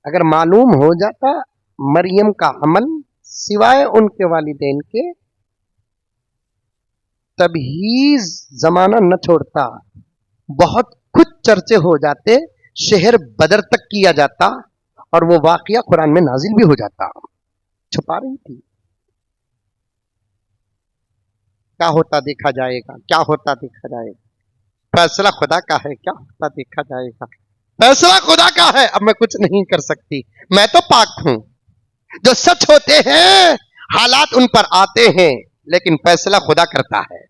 [SPEAKER 1] अगर मालूम हो जाता मरियम का हमल सिवाय उनके वालिदैन के, तभी जमाना न छोड़ता, बहुत कुछ चर्चे हो जाते, शहर बदर तक किया जाता और वो वाकया कुरान में नाजिल भी हो जाता। छुपा रही थी। क्या होता देखा जाएगा, क्या होता देखा जाएगा। फैसला खुदा का है, क्या होता देखा जाएगा। फैसला खुदा का है, अब मैं कुछ नहीं कर सकती। मैं तो पाक हूं। जो सच होते हैं हालात उन पर आते हैं, लेकिन फैसला खुदा करता है।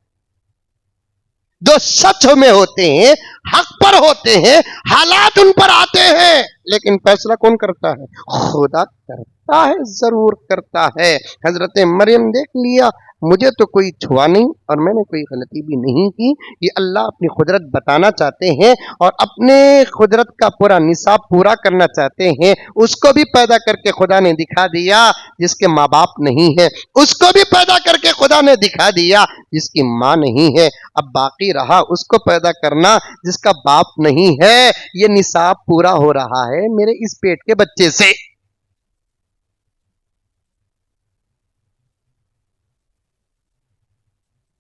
[SPEAKER 1] जो सच में होते हैं, हक पर होते हैं, हालात उन पर आते हैं, लेकिन फैसला कौन करता है? खुदा करता है, जरूर करता है। हजरत मरियम देख लिया, मुझे तो कोई छुआ नहीं और मैंने कोई गलती भी नहीं की। ये अल्लाह अपनी कुदरत बताना चाहते हैं और अपने कुदरत का पूरा निसाब पूरा करना चाहते हैं। उसको भी पैदा करके खुदा ने दिखा दिया जिसके माँ बाप नहीं है, उसको भी पैदा करके खुदा ने दिखा दिया जिसकी माँ नहीं है। अब बाकी रहा उसको पैदा करना जिसका बाप नहीं है। ये निसाब पूरा हो रहा है मेरे इस पेट के बच्चे से।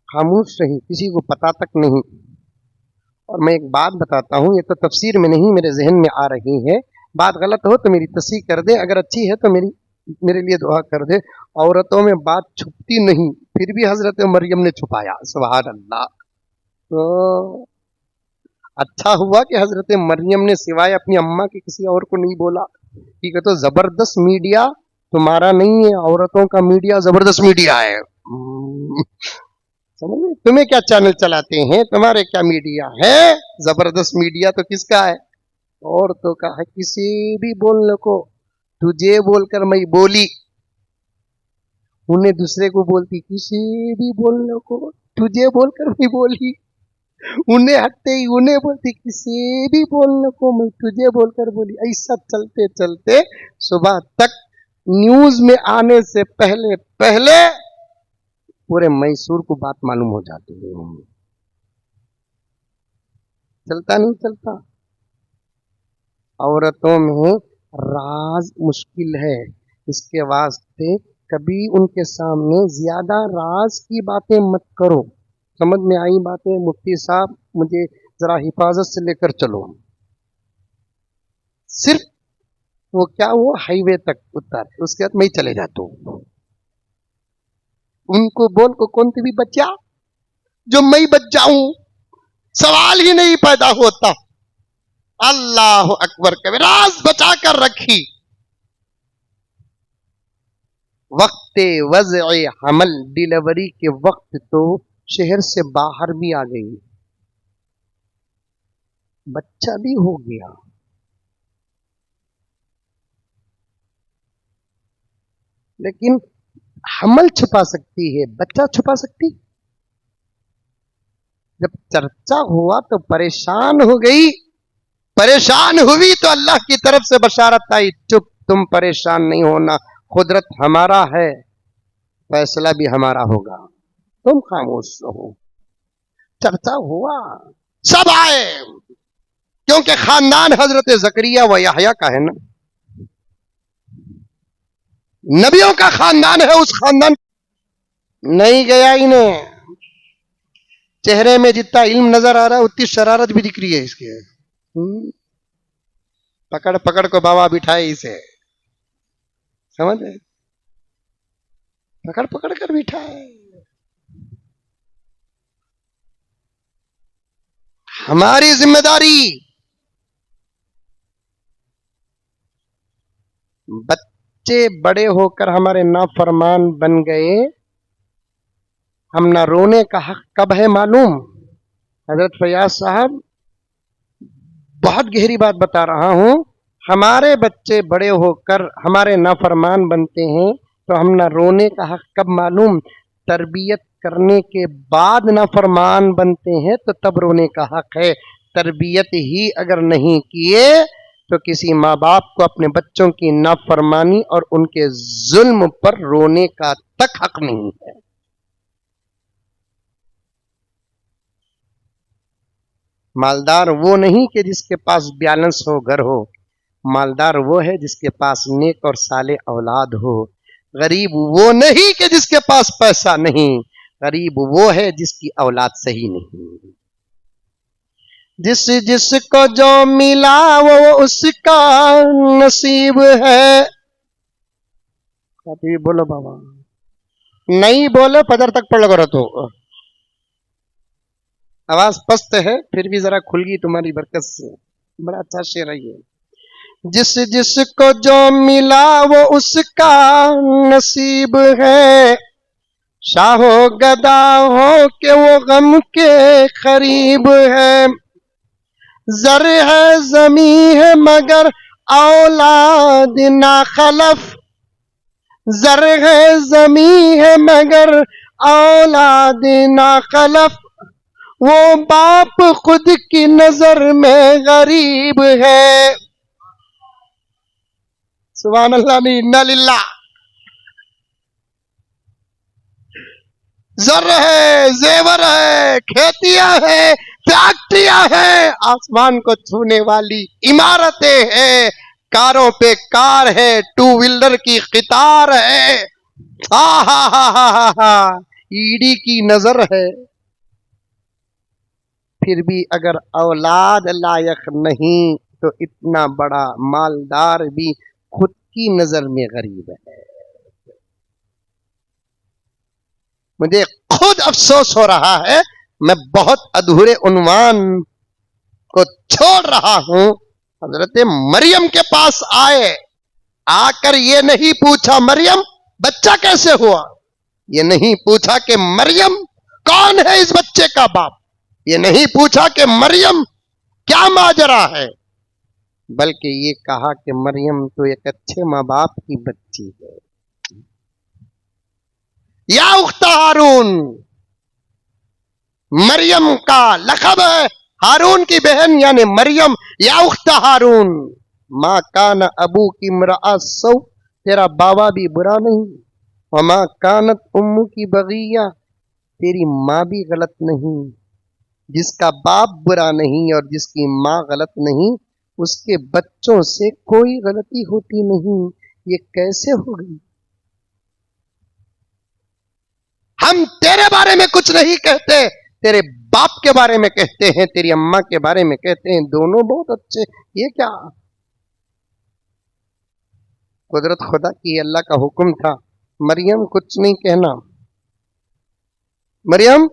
[SPEAKER 1] खामोश रही, किसी को पता तक नहीं। और मैं एक बात बताता हूं, ये तो तफसीर में नहीं मेरे जहन में आ रही है, बात गलत हो तो मेरी तस्सीह कर दे, अगर अच्छी है तो मेरे लिए दुआ कर दे। औरतों में बात छुपती नहीं, फिर भी हजरत मरियम ने छुपाया। सुभान अल्लाह। तो अच्छा हुआ कि हजरत मरियम ने सिवाय अपनी अम्मा के किसी और को नहीं बोला। ठीक है, तो जबरदस्त मीडिया तुम्हारा नहीं है, औरतों का मीडिया जबरदस्त मीडिया है। समझ, तुम्हें क्या चैनल चलाते हैं, तुम्हारे क्या मीडिया है? जबरदस्त मीडिया तो किसका है? औरतों का है। किसी भी बोलने को तुझे बोलकर मैं बोली, उन्हें दूसरे को बोलती, किसी भी बोलने को तुझे बोलकर मैं बोली, उन्हें हटते ही उन्हें बोलती, किसी भी बोलने को मैं तुझे बोलकर बोली। ऐसा चलते चलते सुबह तक न्यूज में आने से पहले पहले पूरे मैसूर को बात मालूम हो जाती है। चलता नहीं चलता? औरतों में राज मुश्किल है, इसके वास्ते कभी उनके सामने ज्यादा राज की बातें मत करो। समझ में आई बातें? मुफ्ती साहब मुझे जरा हिफाजत से लेकर चलो। सिर्फ वो क्या, वो हाईवे तक उतर, उसके बाद मैं चले जाता हूं। उनको बोल को कौन भी बच्चा जो मैं बच जाऊं, सवाल ही नहीं पैदा होता। अल्लाह अकबर कबीर, राज बचा कर रखी। वक्ते वज़े हमल, डिलीवरी के वक्त तो शहर से बाहर भी आ गई, बच्चा भी हो गया। लेकिन हमल छुपा सकती है, बच्चा छुपा सकती? जब चर्चा हुआ तो परेशान हो गई, परेशान हुई तो अल्लाह की तरफ से बशारत आई, चुप, तुम परेशान नहीं होना, कुदरत हमारा है, फैसला भी हमारा होगा, तुम खामोश रहो। चर्चा हुआ, सब आए, क्योंकि खानदान हजरत जकरिया व यहया का है ना, नबियों का खानदान है। उस खानदान नहीं गया इन्हें, चेहरे में जितना इल्म नजर आ रहा है उतनी शरारत भी दिख रही है इसके। पकड़ पकड़ को बाबा बिठाए इसे, समझ रहे? पकड़ पकड़ कर बिठाए। हमारी जिम्मेदारी बच्चे बड़े होकर हमारे नाफरमान बन गए, हम ना रोने का हक कब है मालूम? हजरत फयाज साहब बहुत गहरी बात बता रहा हूं, हमारे बच्चे बड़े होकर हमारे नाफरमान बनते हैं तो हम ना रोने का हक कब मालूम? तरबियत करने के बाद नाफरमान बनते हैं तो तब रोने का हक है। तरबियत ही अगर नहीं किए तो किसी माँ बाप को अपने बच्चों की नाफरमानी और उनके जुल्म पर रोने का तक हक नहीं है। मालदार वो नहीं कि जिसके पास बैलेंस हो, घर हो, मालदार वो है जिसके पास नेक और साले औलाद हो। गरीब वो नहीं कि जिसके पास पैसा नहीं, गरीब वो है जिसकी औलाद सही नहीं। जिस जिसको जो मिला वो उसका नसीब है। बोलो बाबा, नहीं बोलो पदर तक पढ़ करो तो आवाज पस्त है, फिर भी जरा खुल गई तुम्हारी बरकत से, बड़ा अच्छा शेर है ये। जिस जिसको जो मिला वो उसका नसीब है, शाहो गदा हो के वो गम के करीब है। जर है जमी है मगर औलाद ना खलफ, जर है जमी है मगर औलाद ना खलफ। वो बाप खुद की नजर में गरीब है। सुभान अल्लाह, इन्ना लिल्लाह। जर है, जेवर है, खेतियां है, फैक्ट्रियां है, आसमान को छूने वाली इमारतें हैं, कारों पे कार है, टू व्हीलर की कतार है। हा ईडी की नजर है, फिर भी अगर औलाद लायक नहीं तो इतना बड़ा मालदार भी खुद की नजर में गरीब है। मुझे खुद अफसोस हो रहा है, मैं बहुत अधूरे उन्वान को छोड़ रहा हूं। हजरत मरियम के पास आए, आकर ये नहीं पूछा मरियम बच्चा कैसे हुआ, یہ نہیں پوچھا کہ مریم کون ہے اس بچے کا باپ، یہ نہیں پوچھا کہ مریم کیا ماجرا ہے، بلکہ یہ کہا کہ مریم تو ایک اچھے ماں باپ کی بچی ہے۔ یا اخت ہارون، مریم کا لقب ہے ہارون کی بہن یعنی مریم۔ یا اخت ہارون ما کان ابو کی امرأ سو، تیرا بابا بھی برا نہیں، وما کانت امو کی بغیہ، تیری ماں بھی غلط نہیں۔ جس کا باپ برا نہیں اور جس کی ماں غلط نہیں، اس کے بچوں سے کوئی غلطی ہوتی نہیں۔ یہ کیسے ہو گئی؟ ہم تیرے بارے میں کچھ نہیں کہتے، تیرے باپ کے بارے میں کہتے ہیں، تیری اماں کے بارے میں کہتے ہیں، دونوں بہت اچھے۔ یہ کیا قدرت خدا کی، اللہ کا حکم تھا مریم کچھ نہیں کہنا۔ مریم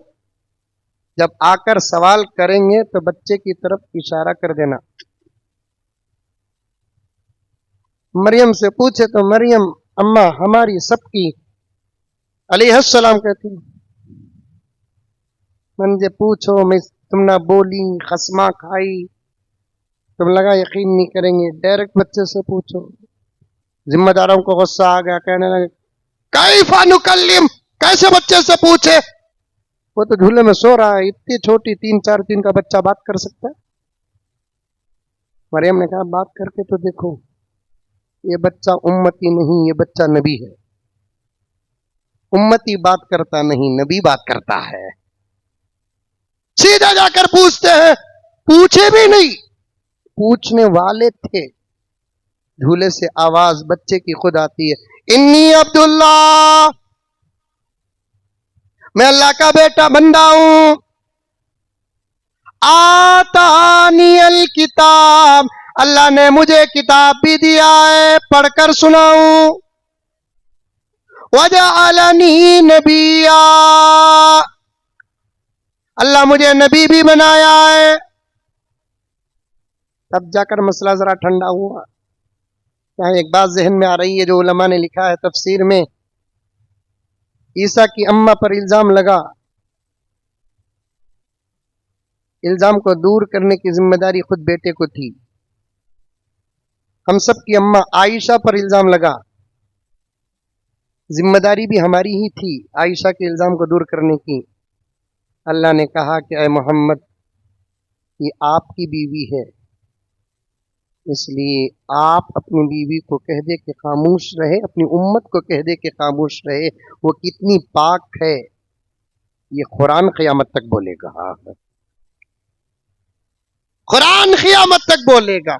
[SPEAKER 1] جب آ کر سوال کریں گے تو بچے کی طرف اشارہ کر دینا۔ مریم سے پوچھے تو مریم اماں ہماری سب کی علیہ السلام کہتی ہیں۔ من سے پوچھو، میں تم نہ بولی، خصمہ کھائی، تم لگا یقین نہیں کریں گے، ڈائریکٹ بچے سے پوچھو۔ ذمہ داروں کو غصہ آ گیا، کہنے لگے کیف نکلم، کیسے بچے سے پوچھے، وہ تو جھولے میں سو رہا ہے، اتنی چھوٹی 3-4 دن کا بچہ بات کر سکتا ہے؟ مریم نے کہا بات کر کے تو دیکھو، یہ بچہ امتی نہیں، یہ بچہ نبی ہے۔ امتی بات کرتا نہیں، نبی بات کرتا ہے۔ سیدھا جا کر پوچھتے ہیں، پوچھے بھی نہیں، پوچھنے والے تھے، جھولے سے آواز بچے کی خود آتی ہے، انی عبداللہ، میں اللہ کا بیٹا بندہ ہوں، آتانی الکتاب، اللہ نے مجھے کتاب بھی دیا ہے، پڑھ کر سناؤں، وجعلنی نبیا، اللہ مجھے نبی بھی بنایا ہے۔ تب جا کر مسئلہ ذرا ٹھنڈا ہوا۔ یہاں ایک بات ذہن میں آ رہی ہے جو علماء نے لکھا ہے تفسیر میں، عیسیٰ کی اماں پر الزام لگا، الزام کو دور کرنے کی ذمہ داری خود بیٹے کو تھی۔ ہم سب کی اماں عائشہ پر الزام لگا، ذمہ داری بھی ہماری ہی تھی عائشہ کے الزام کو دور کرنے کی۔ اللہ نے کہا کہ اے محمد یہ آپ کی بیوی ہے، اس لیے آپ اپنی بیوی کو کہہ دے کہ خاموش رہے، اپنی امت کو کہہ دے کہ خاموش رہے، وہ کتنی پاک ہے، یہ قرآن قیامت تک بولے گا، قرآن قیامت تک بولے گا۔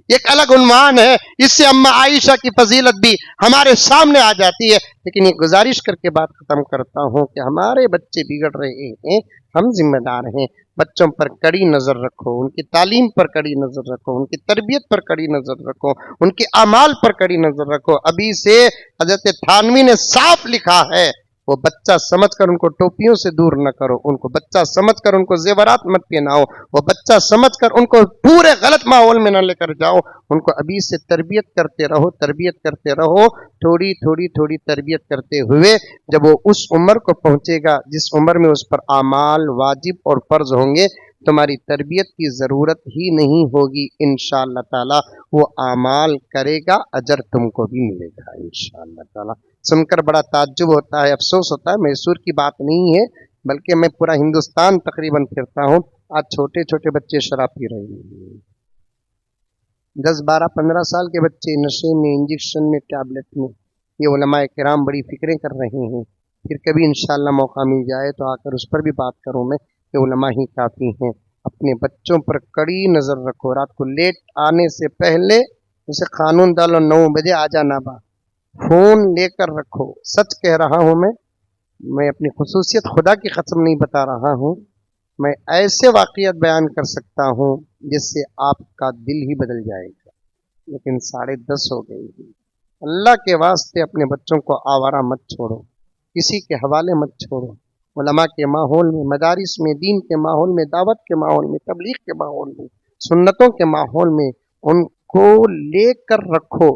[SPEAKER 1] ایک الگ عنوان ہے، اس سے اماں عائشہ کی فضیلت بھی ہمارے سامنے آ جاتی ہے، لیکن یہ گزارش کر کے بات ختم کرتا ہوں کہ ہمارے بچے بگڑ رہے ہیں، ہم ذمہ دار ہیں، بچوں پر کڑی نظر رکھو، ان کی تعلیم پر کڑی نظر رکھو، ان کی تربیت پر کڑی نظر رکھو، ان کے اعمال پر کڑی نظر رکھو۔ ابھی سے حضرت تھانوی نے صاف لکھا ہے، وہ بچہ سمجھ کر ان کو ٹوپیوں سے دور نہ کرو، ان کو بچہ سمجھ کر ان کو زیورات مت پہناؤ، وہ بچہ سمجھ کر ان کو پورے غلط ماحول میں نہ لے کر جاؤ، ان کو ابھی سے تربیت کرتے رہو، تربیت کرتے رہو، تھوڑی تھوڑی تھوڑی تربیت کرتے ہوئے جب وہ اس عمر کو پہنچے گا جس عمر میں اس پر اعمال واجب اور فرض ہوں گے، تمہاری تربیت کی ضرورت ہی نہیں ہوگی، انشاءاللہ تعالی وہ اعمال کرے گا، اجر تم کو بھی ملے گا انشاءاللہ تعالی۔ سن کر بڑا تعجب ہوتا ہے، افسوس ہوتا ہے، میسور کی بات نہیں ہے، بلکہ میں پورا ہندوستان تقریباً پھرتا ہوں، آج چھوٹے چھوٹے بچے شراب پی رہے ہیں، 10-12-15 سال کے بچے نشے میں، انجیکشن میں، ٹیبلٹ میں۔ یہ علماء کرام بڑی فکریں کر رہے ہیں، پھر کبھی انشاءاللہ موقع مل جائے تو آ کر اس پر بھی بات کروں میں کہ علماء ہی کافی ہیں۔ اپنے بچوں پر کڑی نظر رکھو، رات کو لیٹ آنے سے پہلے اسے قانون ڈالو 9 بجے آ جانا با، فون لے کر رکھو۔ سچ کہہ رہا ہوں، میں اپنی خصوصیت خدا کی قسم نہیں بتا رہا ہوں، میں ایسے واقعات بیان کر سکتا ہوں جس سے آپ کا دل ہی بدل جائے گا، لیکن 10:30 ہو گئی۔ اللہ کے واسطے اپنے بچوں کو آوارہ مت چھوڑو، کسی کے حوالے مت چھوڑو، علماء کے ماحول میں، مدارس میں، دین کے ماحول میں، دعوت کے ماحول میں، تبلیغ کے ماحول میں، سنتوں کے ماحول میں ان کو لے کر رکھو،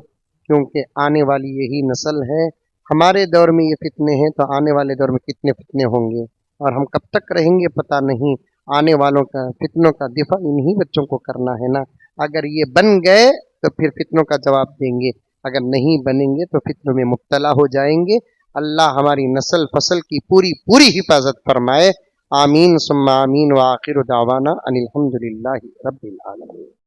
[SPEAKER 1] کیونکہ آنے والی یہی نسل ہے हमारे दौर में ये फितने हैं तो आने वाले दौर में कितने फितने होंगे, और हम कब तक रहेंगे पता नहीं। आने वालों का फितनों का दिफा इन्हीं बच्चों को करना है ना। अगर ये बन गए तो फिर फितनों का जवाब देंगे, अगर नहीं बनेंगे तो फितनों में मुब्तला हो जाएंगे। अल्लाह हमारी नस्ल फसल की पूरी पूरी हिफाजत फरमाए। आमीन सुम्मा आमीन व आखिर दावाना अनिल हम्दुलिल्लाहि रब्बिल आलमीन।